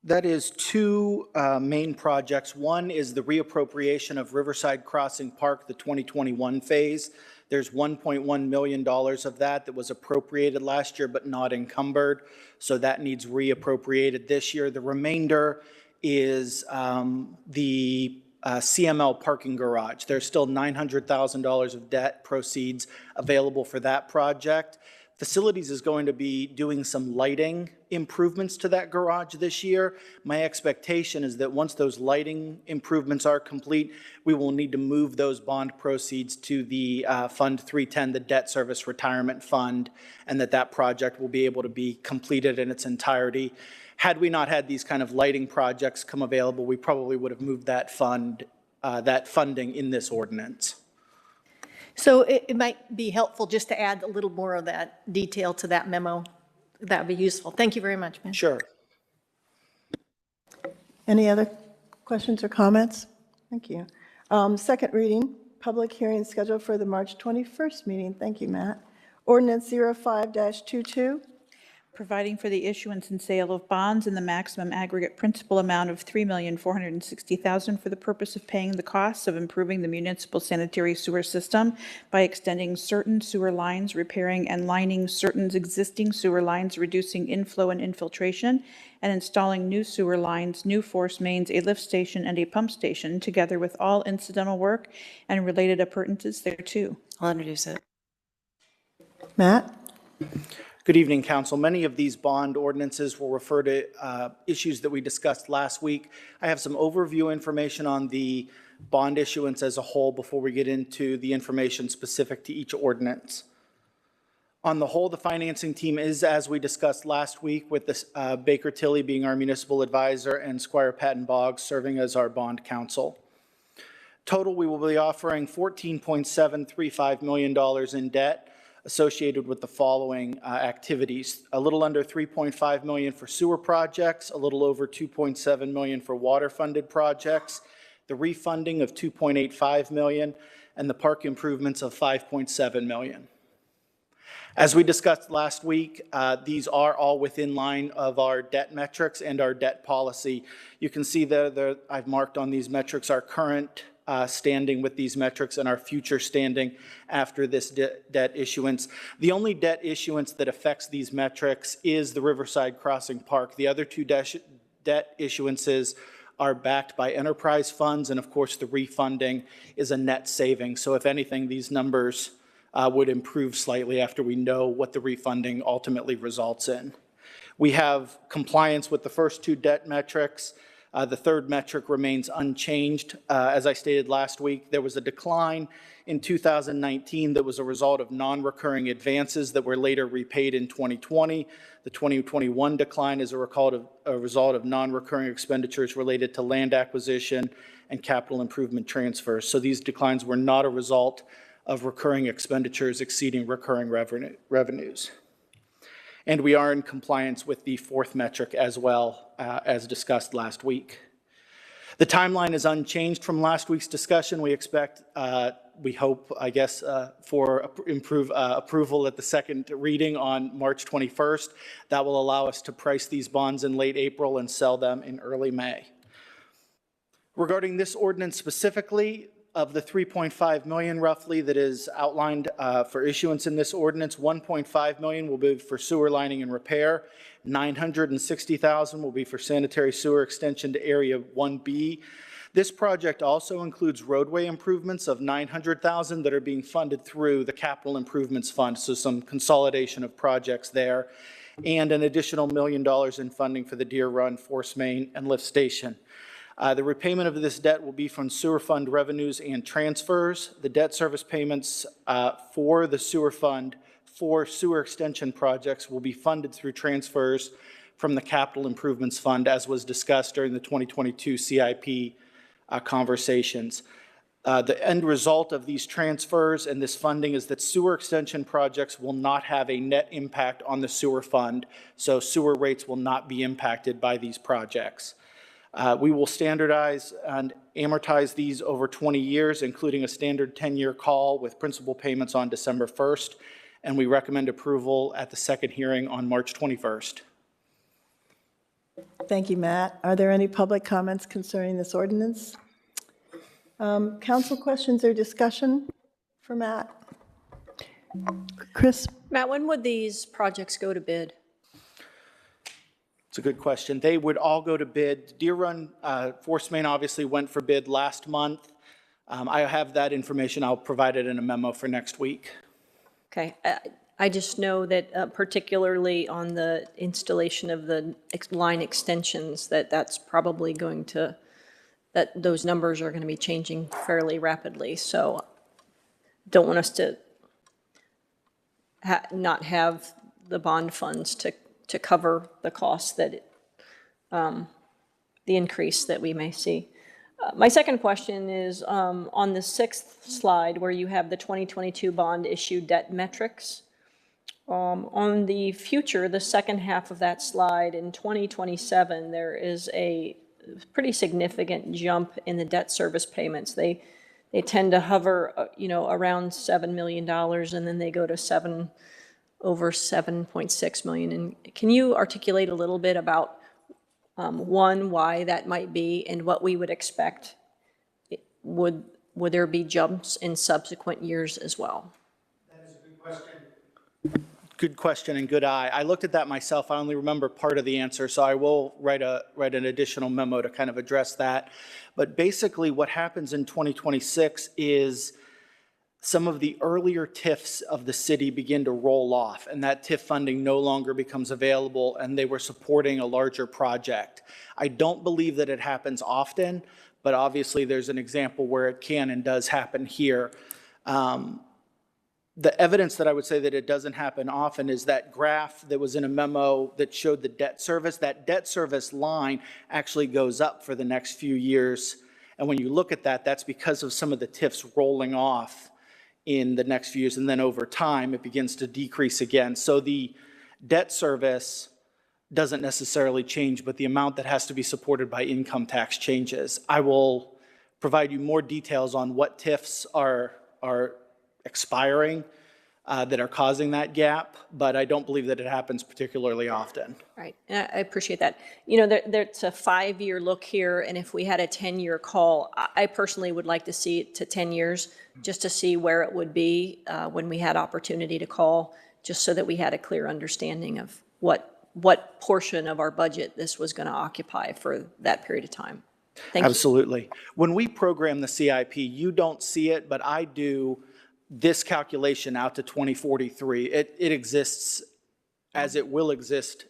that is two main projects. One is the reappropriation of Riverside Crossing Park, the 2021 phase. There's $1.1 million of that was appropriated last year but not encumbered, so that needs reappropriated this year. The remainder is the CML parking garage. There's still $900,000 of debt proceeds available for that project. Facilities is going to be doing some lighting improvements to that garage this year. My expectation is that once those lighting improvements are complete, we will need to move those bond proceeds to the Fund 310, the Debt Service Retirement Fund, and that project will be able to be completed in its entirety. Had we not had these kind of lighting projects come available, we probably would have moved that funding in this ordinance. So it might be helpful just to add a little more of that detail to that memo. That would be useful. Thank you very much, man. Sure. Any other questions or comments? Thank you. Second reading, public hearing scheduled for the March 21st meeting. Thank you, Matt. Ordinance 05-22. Providing for the issuance and sale of bonds in the maximum aggregate principal amount of $3,460,000 for the purpose of paying the costs of improving the municipal sanitary sewer system by extending certain sewer lines, repairing and lining certain existing sewer lines, reducing inflow and infiltration, and installing new sewer lines, new force mains, a lift station, and a pump station, together with all incidental work and related appurtenances thereto. I'll introduce it. Matt? Good evening, council. Many of these bond ordinances will refer to issues that we discussed last week. I have some overview information on the bond issuance as a whole before we get into the information specific to each ordinance. On the whole, the financing team is, as we discussed last week, with this, Baker Tilly being our municipal advisor and Squire Patton Boggs serving as our bond counsel. Total, we will be offering $14.735 million in debt. associated with the following activities. A little under $3.5 million for sewer projects, a little over $2.7 million for water-funded projects, the refunding of $2.85 million, and the park improvements of $5.7 million. As we discussed last week, these are all within line of our debt metrics and our debt policy. You can see that I've marked on these metrics our current standing with these metrics and our future standing after this debt issuance. The only debt issuance that affects these metrics is the Riverside Crossing Park. The other two debt issuances are backed by enterprise funds, and of course the refunding is a net saving. So if anything, these numbers would improve slightly after we know what the refunding ultimately results in. We have compliance with the first two debt metrics. The third metric remains unchanged. As I stated last week, there was a decline in 2019 that was a result of non-recurring advances that were later repaid in 2020. The 2021 decline is a result of non-recurring expenditures related to land acquisition and capital improvement transfers. So these declines were not a result of recurring expenditures exceeding recurring revenues. And we are in compliance with the fourth metric as well, as discussed last week. The timeline is unchanged from last week's discussion. We expect, we hope, I guess, for approval at the second reading on March 21st. That will allow us to price these bonds in late April and sell them in early May. Regarding this ordinance specifically, of the $3.5 million roughly that is outlined for issuance in this ordinance, $1.5 million will be for sewer lining and repair, $960,000 will be for sanitary sewer extension to Area 1B. This project also includes roadway improvements of $900,000 that are being funded through the Capital Improvements Fund, so some consolidation of projects there, and an additional $1 million in funding for the Deer Run, Force Main, and Lift Station. The repayment of this debt will be from sewer fund revenues and transfers. The debt service payments for the sewer fund for sewer extension projects will be funded through transfers from the Capital Improvements Fund, as was discussed during the 2022 CIP conversations. The end result of these transfers and this funding is that sewer extension projects will not have a net impact on the sewer fund, so sewer rates will not be impacted by these projects. We will standardize and amortize these over 20 years, including a standard 10-year call with principal payments on December 1st, and we recommend approval at the second hearing on March 21st. Thank you, Matt. Are there any public comments concerning this ordinance? Council questions or discussion for Matt? Chris? Matt, when would these projects go to bid? It's a good question. They would all go to bid. Deer Run, Force Main obviously went for bid last month. I have that information. I'll provide it in a memo for next week. Okay. I just know that particularly on the installation of the line extensions, that's probably going to, that those numbers are going to be changing fairly rapidly. So don't want us to not have the bond funds to cover the costs that the increase that we may see. My second question is on the sixth slide where you have the 2022 bond issue debt metrics. On the future, the second half of that slide in 2027, there is a pretty significant jump in the debt service payments. They tend to hover, around $7 million, and then they go to over 7.6 million. And can you articulate a little bit about one, why that might be, and what we would expect? Would there be jumps in subsequent years as well? That is a good question. Good question and good eye. I looked at that myself. I only remember part of the answer, so I will write an additional memo to kind of address that. But basically what happens in 2026 is some of the earlier TIFs of the city begin to roll off, and that TIF funding no longer becomes available, and they were supporting a larger project. I don't believe that it happens often, but obviously there's an example where it can and does happen here. The evidence that I would say that it doesn't happen often is that graph that was in a memo that showed the debt service. That debt service line actually goes up for the next few years, and when you look at that, that's because of some of the TIFs rolling off in the next few years, and then over time, it begins to decrease again. So the debt service doesn't necessarily change, but the amount that has to be supported by income tax changes. I will provide you more details on what TIFs are expiring that are causing that gap, but I don't believe that it happens particularly often. Right, and I appreciate that. You know, there's a 5-year look here, and if we had a 10-year call, I personally would like to see it to 10 years, just to see where it would be when we had opportunity to call, just so that we had a clear understanding of what portion of our budget this was going to occupy for that period of time. Thank you. Absolutely. When we program the CIP, you don't see it, but I do this calculation out to 2043. It exists as it will exist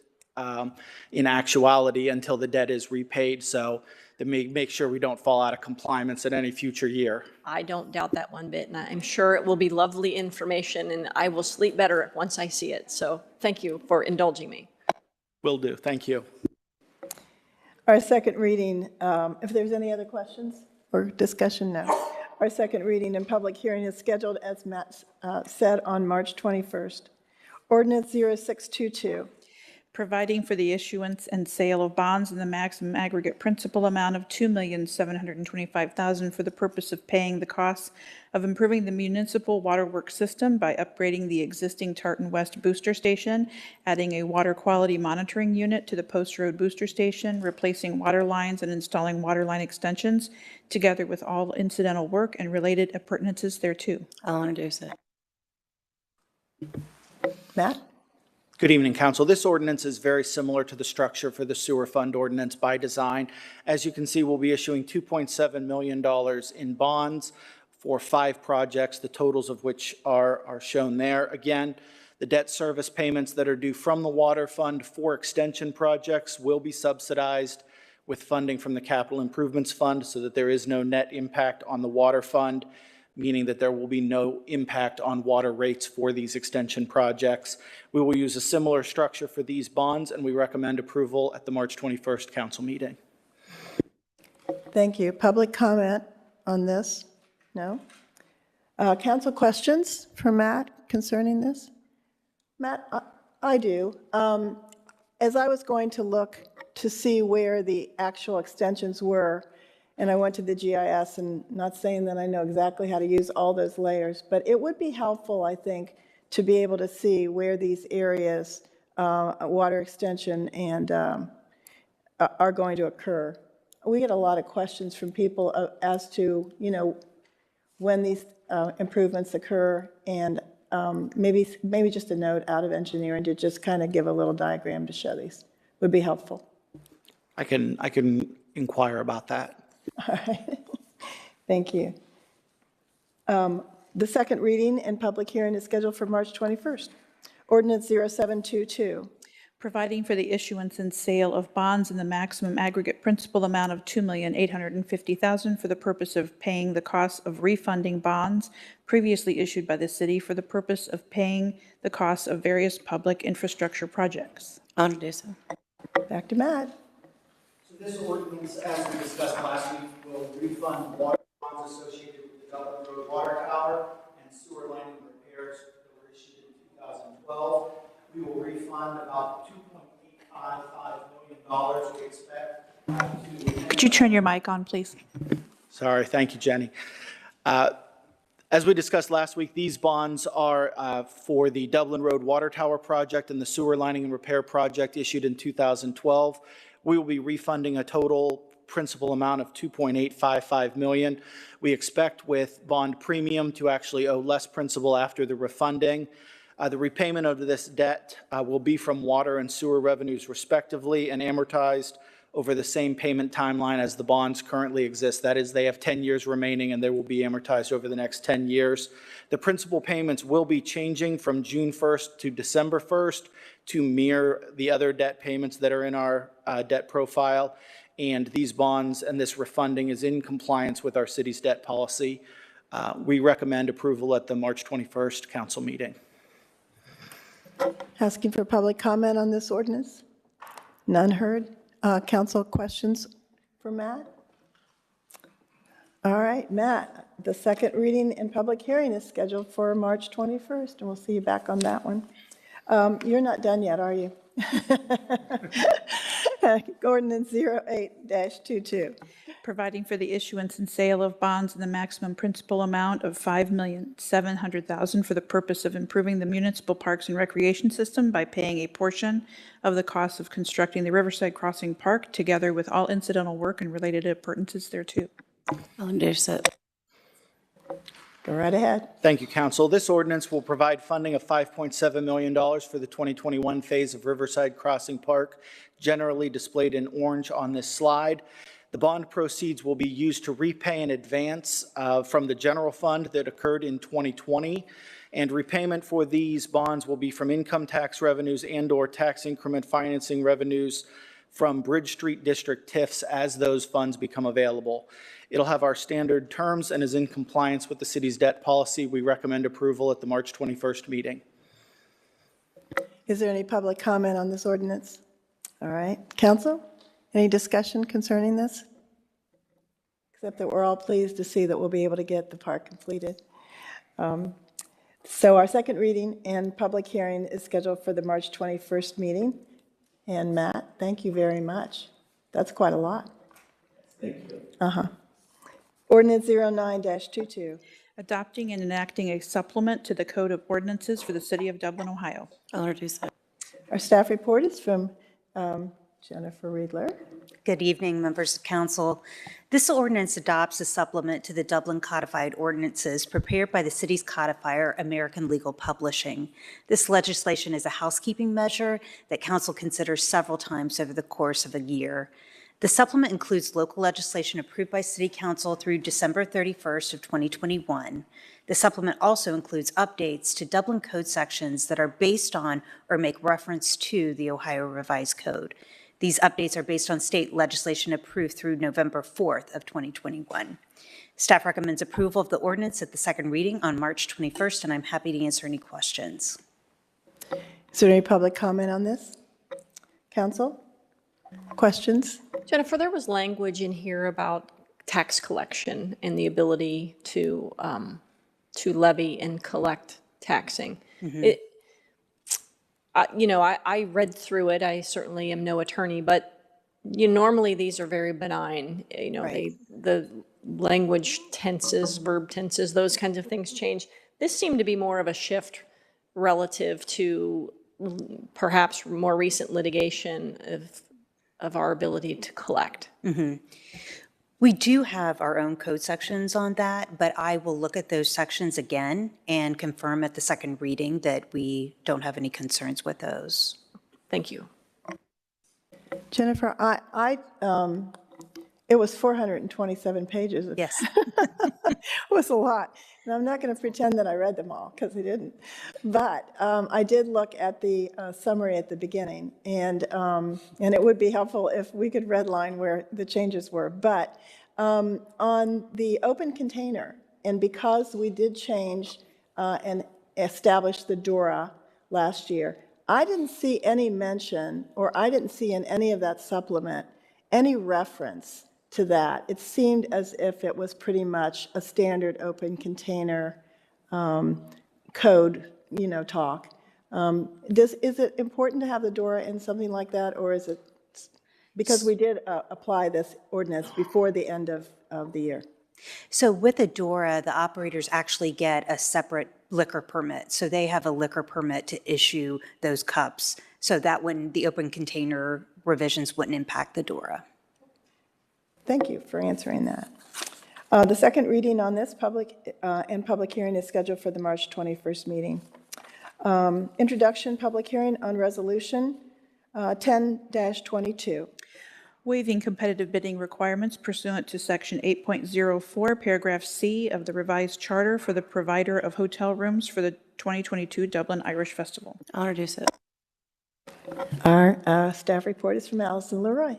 in actuality until the debt is repaid, so to make sure we don't fall out of compliance in any future year. I don't doubt that one bit, and I'm sure it will be lovely information, and I will sleep better once I see it. So thank you for indulging me. Will do. Thank you. Our second reading, if there's any other questions or discussion, no. Our second reading and public hearing is scheduled, as Matt said, on March 21st. Ordinance 0622. Providing for the issuance and sale of bonds in the maximum aggregate principal amount of $2,725,000 for the purpose of paying the costs of improving the municipal waterworks system by upgrading the existing Tartan West Booster Station, adding a water quality monitoring unit to the Post Road Booster Station, replacing water lines and installing water line extensions, together with all incidental work and related appurtenances thereto. I'll introduce it. Matt? Good evening, Council. This ordinance is very similar to the structure for the sewer fund ordinance by design. As you can see, we'll be issuing $2.7 million in bonds for 5 projects, the totals of which are shown there. Again, the debt service payments that are due from the water fund for extension projects will be subsidized with funding from the Capital Improvements Fund, so that there is no net impact on the water fund, meaning that there will be no impact on water rates for these extension projects. We will use a similar structure for these bonds, and we recommend approval at the March 21st council meeting. Thank you. Public comment on this? No? Council questions for Matt concerning this? Matt, I do. As I was going to look to see where the actual extensions were, and I went to the GIS, and not saying that I know exactly how to use all those layers, but it would be helpful, I think, to be able to see where these areas, water extension and are going to occur. We get a lot of questions from people as to, you know, when these improvements occur, and maybe just a note out of engineering to just kind of give a little diagram to show these would be helpful. I can inquire about that. All right. Thank you. The second reading and public hearing is scheduled for March 21st. Ordinance 0722. Providing for the issuance and sale of bonds in the maximum aggregate principal amount of $2,850,000 for the purpose of paying the costs of refunding bonds previously issued by the city for the purpose of paying the costs of various public infrastructure projects. I'll introduce it. Back to Matt. So this ordinance, as we discussed last week, will refund water bonds associated with the Dublin Road Water Tower and sewer lining repairs that were issued in 2012. We will refund about $2.855 million. We expect to... Could you turn your mic on, please? Sorry, thank you, Jenny. As we discussed last week, these bonds are for the Dublin Road Water Tower project and the sewer lining and repair project issued in 2012. We will be refunding a total principal amount of $2.855 million. We expect with bond premium to actually owe less principal after the refunding. The repayment of this debt will be from water and sewer revenues respectively and amortized over the same payment timeline as the bonds currently exist. That is, they have 10 years remaining and they will be amortized over the next 10 years. The principal payments will be changing from June 1st to December 1st to mirror the other debt payments that are in our debt profile. And these bonds and this refunding is in compliance with our city's debt policy. We recommend approval at the March 21st council meeting. Asking for public comment on this ordinance? None heard. Council questions for Matt? All right, Matt, the second reading and public hearing is scheduled for March 21st, and we'll see you back on that one. You're not done yet, are you? Ordinance 08-22. Providing for the issuance and sale of bonds in the maximum principal amount of $5,700,000 for the purpose of improving the municipal parks and recreation system by paying a portion of the cost of constructing the Riverside Crossing Park, together with all incidental work and related appurtenances thereto. I'll introduce it. Go right ahead. Thank you, council. This ordinance will provide funding of $5.7 million for the 2021 phase of Riverside Crossing Park, generally displayed in orange on this slide. The bond proceeds will be used to repay an advance from the general fund that occurred in 2020, and repayment for these bonds will be from income tax revenues and/or tax increment financing revenues from Bridge Street District TIFs as those funds become available. It'll have our standard terms and is in compliance with the city's debt policy. We recommend approval at the March 21st meeting. Is there any public comment on this ordinance? All right, council, any discussion concerning this? Except that we're all pleased to see that we'll be able to get the park completed. So our second reading and public hearing is scheduled for the March 21st meeting. And Matt, thank you very much. That's quite a lot. Ordinance 09-22. Adopting and enacting a supplement to the Code of Ordinances for the City of Dublin, Ohio. I'll introduce it. Our staff report is from Jennifer Riedler. Good evening, members of council. This ordinance adopts a supplement to the Dublin Codified Ordinances prepared by the city's codifier, American Legal Publishing. This legislation is a housekeeping measure that council considers several times over the course of a year. The supplement includes local legislation approved by City Council through December 31st of 2021. The supplement also includes updates to Dublin Code sections that are based on or make reference to the Ohio Revised Code. These updates are based on state legislation approved through November 4th of 2021. Staff recommends approval of the ordinance at the second reading on March 21st, and I'm happy to answer any questions. Is there any public comment on this? Council? Questions? Jennifer, there was language in here about tax collection and the ability to levy and collect taxing. I read through it. I certainly am no attorney, but normally these are very benign. Right. The language tenses, verb tenses, those kinds of things change. This seemed to be more of a shift relative to perhaps more recent litigation of our ability to collect. We do have our own code sections on that, but I will look at those sections again and confirm at the second reading that we don't have any concerns with those. Thank you. Jennifer, it was 427 pages. Yes. It was a lot. And I'm not going to pretend that I read them all, because I didn't. But I did look at the summary at the beginning, and it would be helpful if we could redline where the changes were. But on the open container, and because we did change and establish the DORA last year, I didn't see any mention, or I didn't see in any of that supplement any reference to that. It seemed as if it was pretty much a standard open container code, talk. Is it important to have the DORA in something like that, or is it, because we did apply this ordinance before the end of the year? So with a DORA, the operators actually get a separate liquor permit. So they have a liquor permit to issue those cups, so that when the open container revisions wouldn't impact the DORA. Thank you for answering that. The second reading on this public hearing is scheduled for the March 21st meeting. Introduction, public hearing on resolution 10-22. Waiving competitive bidding requirements pursuant to Section 8.04, Paragraph C of the revised charter for the provider of hotel rooms for the 2022 Dublin Irish Festival. I'll introduce it. Our staff report is from Allison Leroy.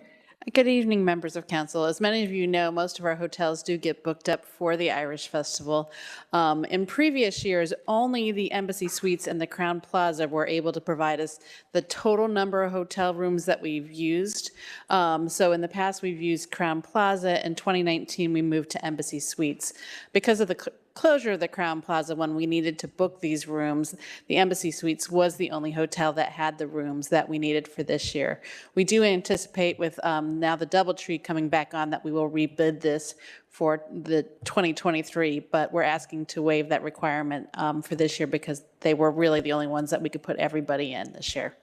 Good evening, members of council. As many of you know, most of our hotels do get booked up for the Irish Festival. In previous years, only the Embassy Suites and the Crowne Plaza were able to provide us the total number of hotel rooms that we've used. So in the past, we've used Crowne Plaza. In 2019, we moved to Embassy Suites. Because of the closure of the Crowne Plaza, when we needed to book these rooms, the Embassy Suites was the only hotel that had the rooms that we needed for this year. We do anticipate with now the DoubleTree coming back on that we will rebid this for the 2023, but we're asking to waive that requirement for this year because they were really the only ones that we could put everybody in this year.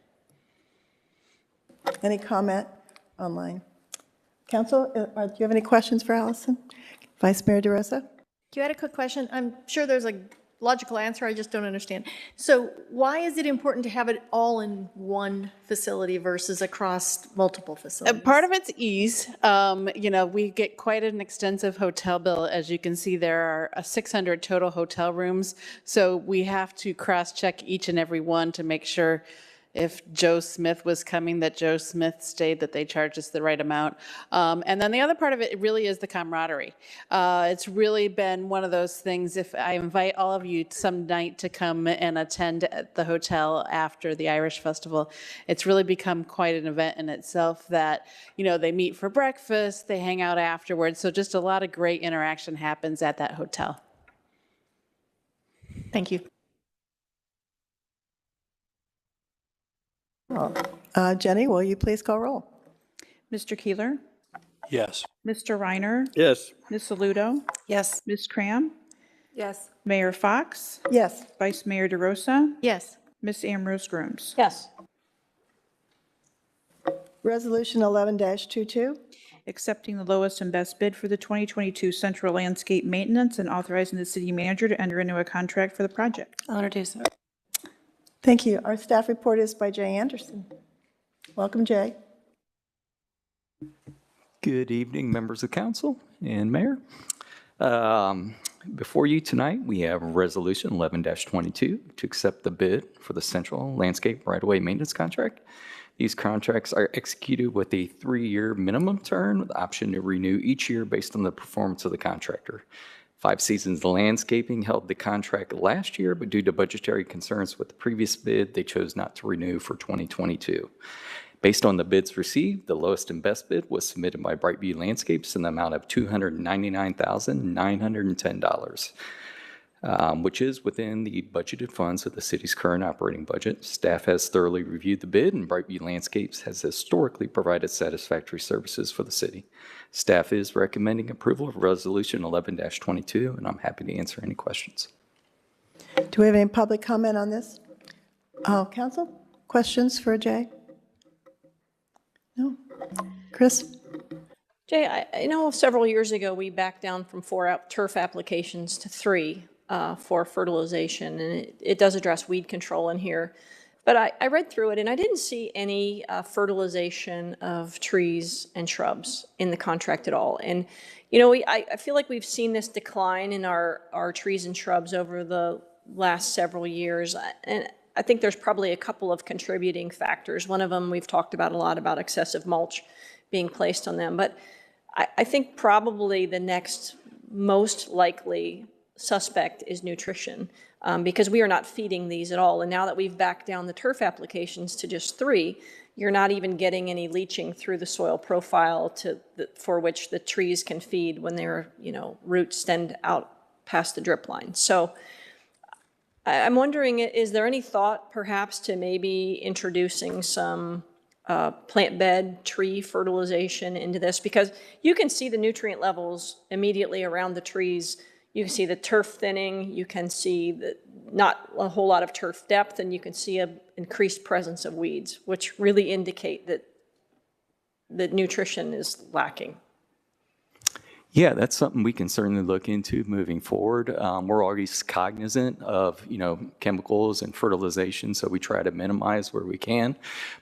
Any comment online? Council, do you have any questions for Allison? Vice Mayor DeRosa? You had a quick question. I'm sure there's a logical answer. I just don't understand. So why is it important to have it all in one facility versus across multiple facilities? Part of it's ease. You know, we get quite an extensive hotel bill. As you can see, there are 600 total hotel rooms. So we have to cross-check each and every one to make sure if Joe Smith was coming, that Joe Smith stayed, that they charged us the right amount. And then the other part of it really is the camaraderie. It's really been one of those things, if I invite all of you some night to come and attend at the hotel after the Irish Festival, it's really become quite an event in itself that, you know, they meet for breakfast, they hang out afterwards. So just a lot of great interaction happens at that hotel. Thank you. Jenny, will you please call roll? Mr. Keeler? Yes. Mr. Reiner? Yes. Ms. Saludo? Yes. Ms. Cram? Yes. Mayor Fox? Yes. Vice Mayor DeRosa? Yes. Ms. Ambrose Grooms? Yes. Resolution 11-22. Accepting the lowest and best bid for the 2022 central landscape maintenance and authorizing the city manager to enter into a contract for the project. I'll introduce it. Thank you. Our staff report is by Jay Anderson. Welcome, Jay. Good evening, members of council and mayor. Before you tonight, we have Resolution 11-22 to accept the bid for the central landscape right-of-way maintenance contract. These contracts are executed with a 3-year minimum term with the option to renew each year based on the performance of the contractor. 5 Seasons Landscaping held the contract last year, but due to budgetary concerns with the previous bid, they chose not to renew for 2022. Based on the bids received, the lowest and best bid was submitted by Brightview Landscapes in the amount of $299,910, which is within the budgeted funds of the city's current operating budget. Staff has thoroughly reviewed the bid, and Brightview Landscapes has historically provided satisfactory services for the city. Staff is recommending approval of Resolution 11-22, and I'm happy to answer any questions. Do we have any public comment on this? Council, questions for Jay? No? Chris? Jay, I know several years ago we backed down from 4 turf applications to 3 for fertilization, and it does address weed control in here. But I read through it, and I didn't see any fertilization of trees and shrubs in the contract at all. And, you know, I feel like we've seen this decline in our trees and shrubs over the last several years. And I think there's probably a couple of contributing factors. One of them we've talked about a lot, about excessive mulch being placed on them. But I think probably the next most likely suspect is nutrition, because we are not feeding these at all. And now that we've backed down the turf applications to just 3, you're not even getting any leaching through the soil profile for which the trees can feed when their, you know, roots extend out past the drip line. So I'm wondering, is there any thought perhaps to maybe introducing some plant bed tree fertilization into this? Because you can see the nutrient levels immediately around the trees. You can see the turf thinning, you can see not a whole lot of turf depth, and you can see an increased presence of weeds, which really indicate that nutrition is lacking. Yeah, that's something we can certainly look into moving forward. We're always cognizant of, you know, chemicals and fertilization, so we try to minimize where we can.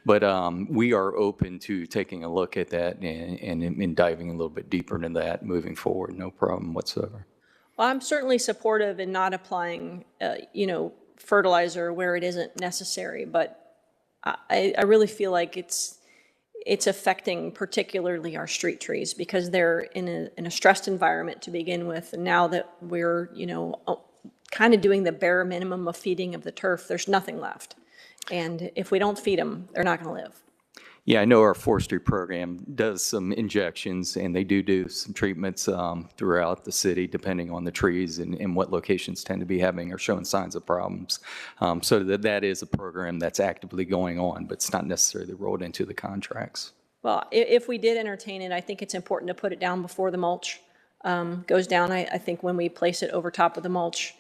But we are open to taking a look at that and diving a little bit deeper into that moving forward. No problem whatsoever. Well, I'm certainly supportive in not applying, you know, fertilizer where it isn't necessary, but I really feel like it's affecting particularly our street trees because they're in a stressed environment to begin with. And now that we're, kind of doing the bare minimum of feeding of the turf, there's nothing left. And if we don't feed them, they're not going to live. Yeah, I know our forestry program does some injections, and they do some treatments throughout the city, depending on the trees and what locations tend to be having or showing signs of problems. So that is a program that's actively going on, but it's not necessarily rolled into the contracts. Well, if we did entertain it, I think it's important to put it down before the mulch goes down. I think when we place it over top of the mulch,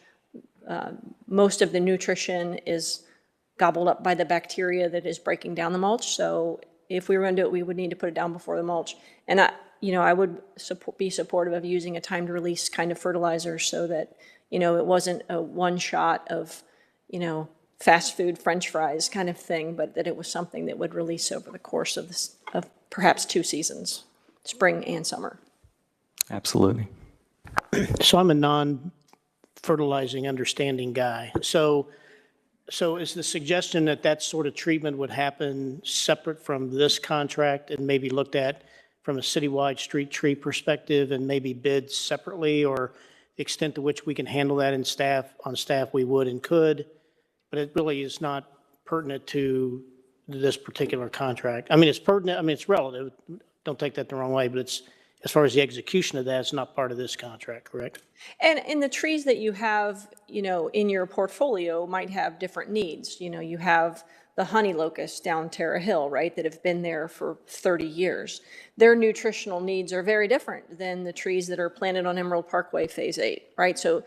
most of the nutrition is gobbled up by the bacteria that is breaking down the mulch. So if we were going to do it, we would need to put it down before the mulch. And I would be supportive of using a timed release kind of fertilizer so that, it wasn't a one shot of, fast food French fries kind of thing, but that it was something that would release over the course of perhaps 2 seasons, spring and summer. Absolutely. So I'm a non-fertilizing understanding guy. So is the suggestion that that sort of treatment would happen separate from this contract and maybe looked at from a citywide street tree perspective and maybe bid separately, or the extent to which we can handle that on staff we would and could, but it really is not pertinent to this particular contract? I mean, it's pertinent, it's relative, don't take that the wrong way, but it's, as far as the execution of that, it's not part of this contract, correct? And in the trees that you have, in your portfolio might have different needs. You have the honey locust down Terra Hill, right, that have been there for 30 years. Their nutritional needs are very different than the trees that are planted on Emerald Parkway Phase 8, right? So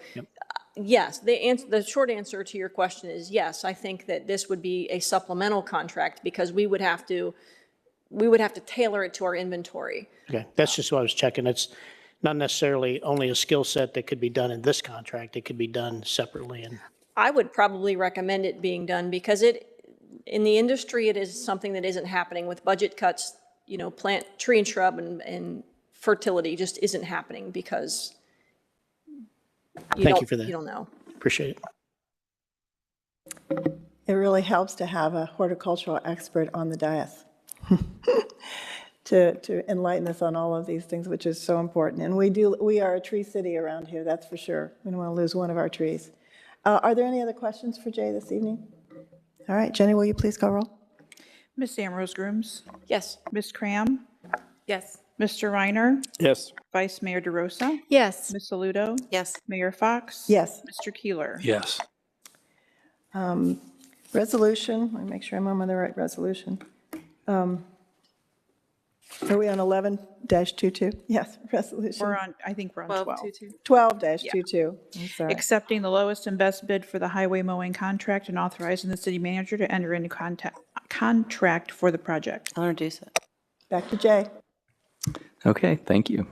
yes, the short answer to your question is yes. I think that this would be a supplemental contract because we would have to tailor it to our inventory. Okay, that's just what I was checking. It's not necessarily only a skill set that could be done in this contract. It could be done separately. And I would probably recommend it being done because in the industry, it is something that isn't happening with budget cuts. Plant, tree and shrub and fertility just isn't happening because thank you for that. You don't know. Appreciate it. It really helps to have a horticultural expert on the dais to enlighten us on all of these things, which is so important. And we are a tree city around here, that's for sure. We don't want to lose one of our trees. Are there any other questions for Jay this evening? All right, Jenny, will you please call roll? Ms. Ambrose Grooms? Yes. Ms. Cram? Yes. Mr. Reiner? Yes. Vice Mayor DeRosa? Yes. Ms. Saludo? Yes. Mayor Fox? Yes. Mr. Keeler? Yes. Resolution, let me make sure I'm on the right resolution. Are we on 11-22? Yes, resolution. I think we're on 12. 12-22. I'm sorry. Accepting the lowest and best bid for the highway mowing contract and authorizing the city manager to enter into contract for the project. I'll introduce it. Back to Jay. Okay, thank you.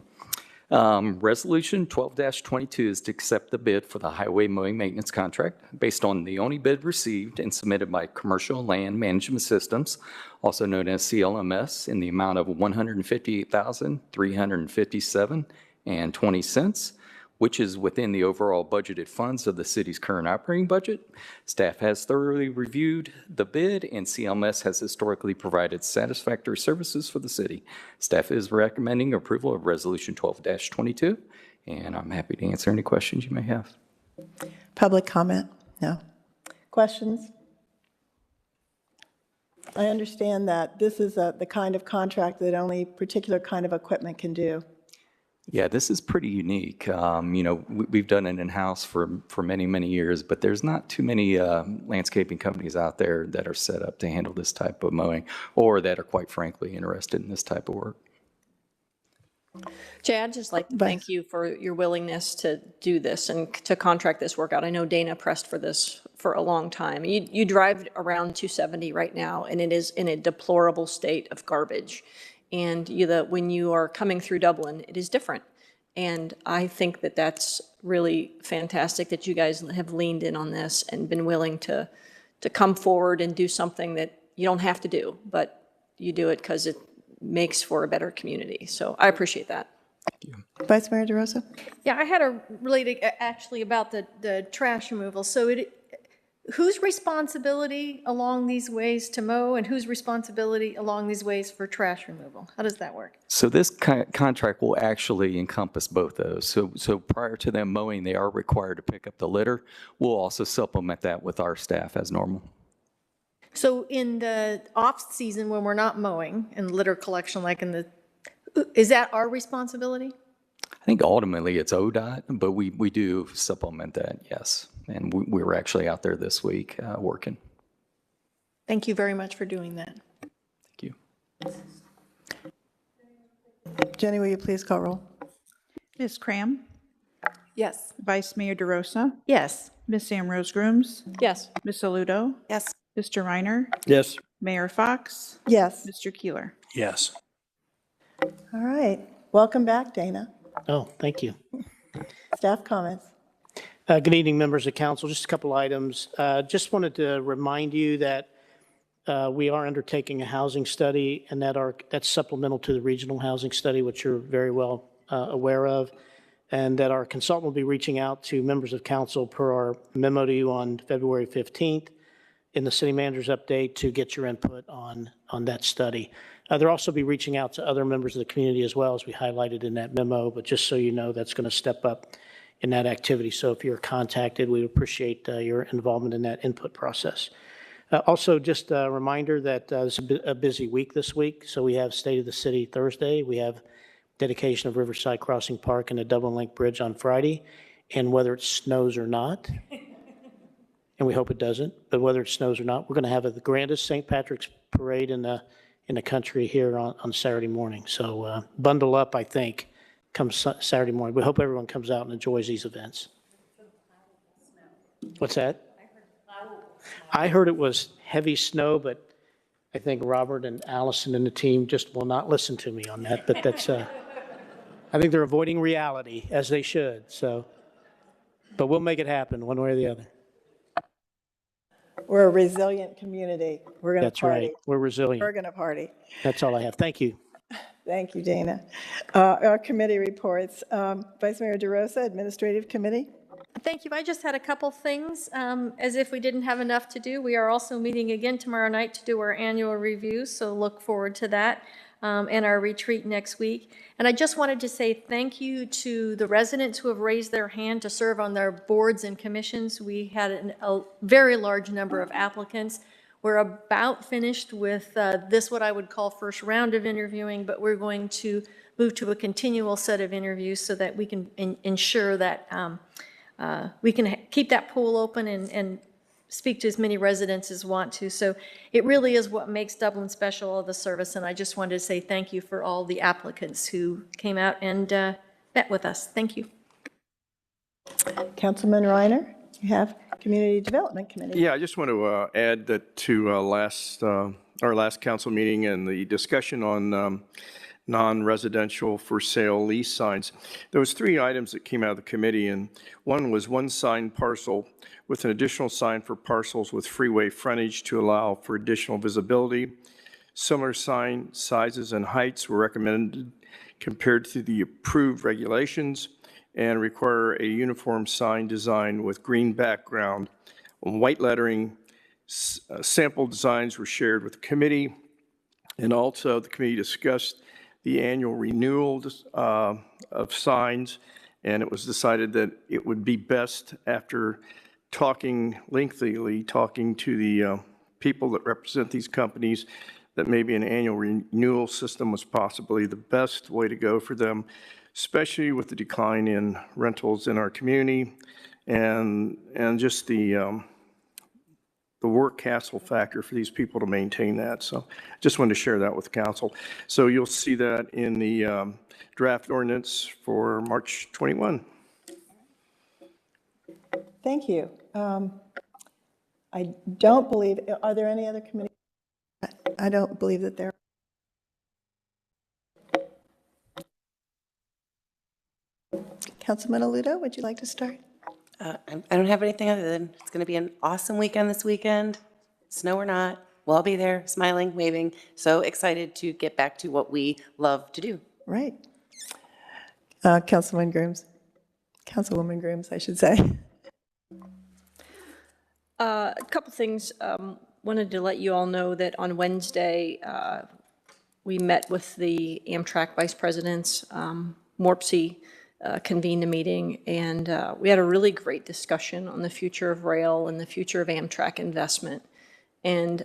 Resolution 12-22 is to accept the bid for the highway mowing maintenance contract based on the only bid received and submitted by Commercial Land Management Systems, also known as CLMS, in the amount of $158,357.20, which is within the overall budgeted funds of the city's current operating budget. Staff has thoroughly reviewed the bid, and CLMS has historically provided satisfactory services for the city. Staff is recommending approval of Resolution 12-22, and I'm happy to answer any questions you may have. Public comment? No. Questions? I understand that this is the kind of contract that only particular kind of equipment can do. Yeah, this is pretty unique. We've done it in-house for many, many years, but there's not too many landscaping companies out there that are set up to handle this type of mowing or that are, quite frankly, interested in this type of work. Jay, I'd just like to thank you for your willingness to do this and to contract this work out. I know Dana pressed for this for a long time. You drive around 270 right now, and it is in a deplorable state of garbage. And when you are coming through Dublin, it is different. And I think that that's really fantastic that you guys have leaned in on this and been willing to come forward and do something that you don't have to do, but you do it because it makes for a better community. So I appreciate that. Thank you. Vice Mayor DeRosa? Yeah, I had a related, actually, about the trash removal. So whose responsibility along these ways to mow and whose responsibility along these ways for trash removal? How does that work? So this contract will actually encompass both those. So prior to them mowing, they are required to pick up the litter. We'll also supplement that with our staff as normal. So in the off-season, when we're not mowing and litter collection, like is that our responsibility? I think ultimately it's ODOT, but we do supplement that, yes. And we were actually out there this week working. Thank you very much for doing that. Thank you. Jenny, will you please call roll? Ms. Cram? Yes. Vice Mayor DeRosa? Yes. Ms. Ambrose Grooms? Yes. Ms. Aludo? Yes. Mr. Reiner? Yes. Mayor Fox? Yes. Mr. Keeler? Yes. All right. Welcome back, Dana. Oh, thank you. Staff comments. Good evening, members of council. Just a couple items. Just wanted to remind you that we are undertaking a housing study, and that's supplemental to the regional housing study, which you're very well aware of, and that our consultant will be reaching out to members of council per our memo to you on February 15th in the city manager's update to get your input on that study. They'll also be reaching out to other members of the community as well, as we highlighted in that memo, but just so you know, that's going to step up in that activity. So if you're contacted, we appreciate your involvement in that input process. Also, just a reminder that it's a busy week this week. So we have State of the City Thursday. We have dedication of Riverside Crossing Park and the Dublin Link Bridge on Friday. And whether it snows or not, and we hope it doesn't, but whether it snows or not, we're going to have the grandest St. Patrick's Parade in the country here on Saturday morning. So bundle up, I think, come Saturday morning. We hope everyone comes out and enjoys these events. What's that? I heard it was heavy snow, but I think Robert and Allison and the team just will not listen to me on that. But that's, I think they're avoiding reality, as they should. So, but we'll make it happen one way or the other. We're a resilient community. We're going to That's party. right. We're resilient. We're going to party. That's all I have. Thank you. Thank you, Dana. Our committee reports. Vice Mayor DeRosa, Administrative Committee. Thank you. I just had a couple things, as if we didn't have enough to do. We are also meeting again tomorrow night to do our annual review, so look forward to that, and our retreat next week. And I just wanted to say thank you to the residents who have raised their hand to serve on their boards and commissions. We had a very large number of applicants. We're about finished with this, what I would call first round of interviewing, but we're going to move to a continual set of interviews so that we can ensure that we can keep that pool open and speak to as many residents as want to. So it really is what makes Dublin special of the service, and I just wanted to say thank you for all the applicants who came out and met with us. Thank you. Councilman Reiner, you have Community Development Committee. Yeah, I just want to add that to our last council meeting and the discussion on non-residential for sale lease signs. There was 3 items that came out of the committee, and one was one signed parcel with an additional sign for parcels with freeway frontage to allow for additional visibility. Similar sign sizes and heights were recommended compared to the approved regulations and require a uniform sign design with green background. White lettering sample designs were shared with the committee, and also the committee discussed the annual renewal of signs, and it was decided that it would be best after lengthily talking to the people that represent these companies that maybe an annual renewal system was possibly the best way to go for them, especially with the decline in rentals in our community and just the work hassle factor for these people to maintain that. So just wanted to share that with the council. So you'll see that in the draft ordinance for March 21. Thank you. I don't believe, are there any other committees? I don't believe that there are. Councilman Aludo, would you like to start? I don't have anything other than it's going to be an awesome weekend this weekend. Snow or not, we'll all be there smiling, waving. So excited to get back to what we love to do. Right. Councilwoman Grooms, I should say. A couple things. Wanted to let you all know that on Wednesday, we met with the Amtrak vice presidents. Morpsey convened a meeting, and we had a really great discussion on the future of rail and the future of Amtrak investment, and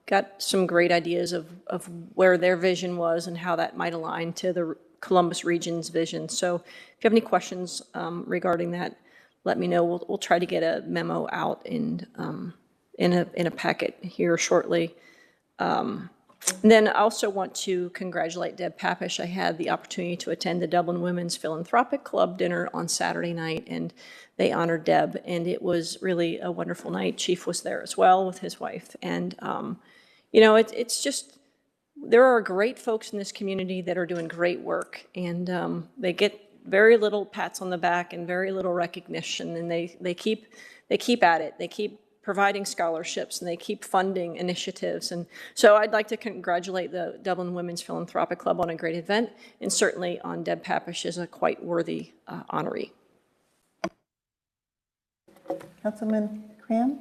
got some great ideas of where their vision was and how that might align to the Columbus region's vision. So if you have any questions regarding that, let me know. We'll try to get a memo out in a packet here shortly. And then I also want to congratulate Deb Papish. I had the opportunity to attend the Dublin Women's Philanthropic Club dinner on Saturday night, and they honored Deb, and it was really a wonderful night. Chief was there as well with his wife, and you know, it's just, there are great folks in this community that are doing great work, and they get very little pats on the back and very little recognition, and they keep at it. They keep providing scholarships, and they keep funding initiatives. And so I'd like to congratulate the Dublin Women's Philanthropic Club on a great event, and certainly on Deb Papish as a quite worthy honoree. Councilman Cram?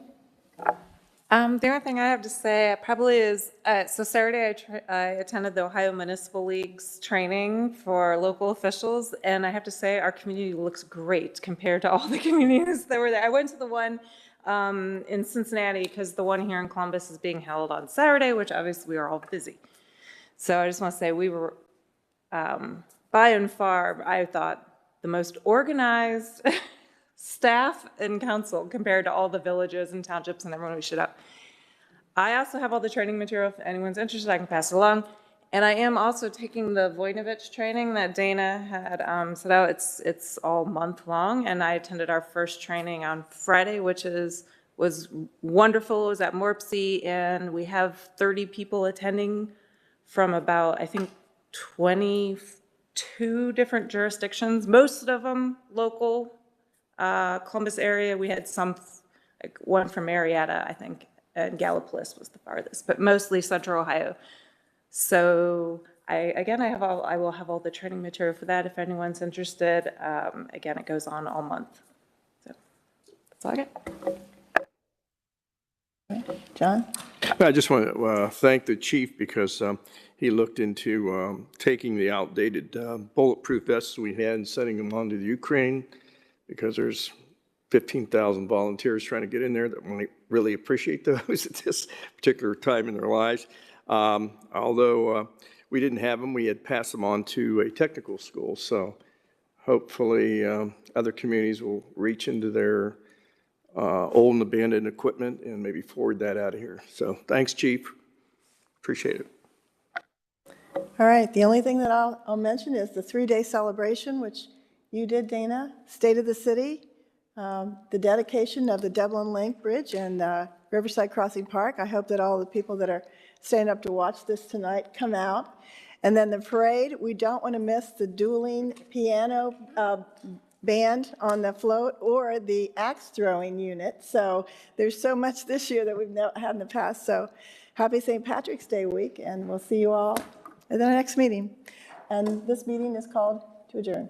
The only thing I have to say probably is, so Saturday I attended the Ohio Municipal League's training for local officials, and I have to say our community looks great compared to all the communities that were there. I went to the one in Cincinnati because the one here in Columbus is being held on Saturday, which obviously we are all busy. So I just want to say we were, by and far, I thought, the most organized staff and council compared to all the villages and townships and everyone who showed up. I also have all the training material. If anyone's interested, I can pass it along. And I am also taking the Voinovich training that Dana had set out. It's all month long, and I attended our first training on Friday, which was wonderful. It was at Morpsey, and we have 30 people attending from about, I think, 22 different jurisdictions, most of them local, Columbus area. We had some, like one from Marietta, I think, and Gallipolis was the farthest, but mostly Central Ohio. So I will have all the training material for that if anyone's interested. Again, it goes on all month. So that's all I got. John? I just want to thank the chief because he looked into taking the outdated bulletproof vests we had and sending them on to the Ukraine, because there's 15,000 volunteers trying to get in there that really appreciate those at this particular time in their lives. Although we didn't have them, we had passed them on to a technical school. So hopefully other communities will reach into their old and abandoned equipment and maybe forward that out of here. So thanks, Chief. Appreciate it. All right, the only thing that I'll mention is the 3-day celebration, which you did, Dana, State of the City, the dedication of the Dublin Link Bridge and Riverside Crossing Park. I hope that all the people that are staying up to watch this tonight come out. And then the parade, we don't want to miss the dueling piano band on the float or the axe throwing unit. So there's so much this year that we've not had in the past. So happy St. Patrick's Day week, and we'll see you all at the next meeting. And this meeting is called to adjourn.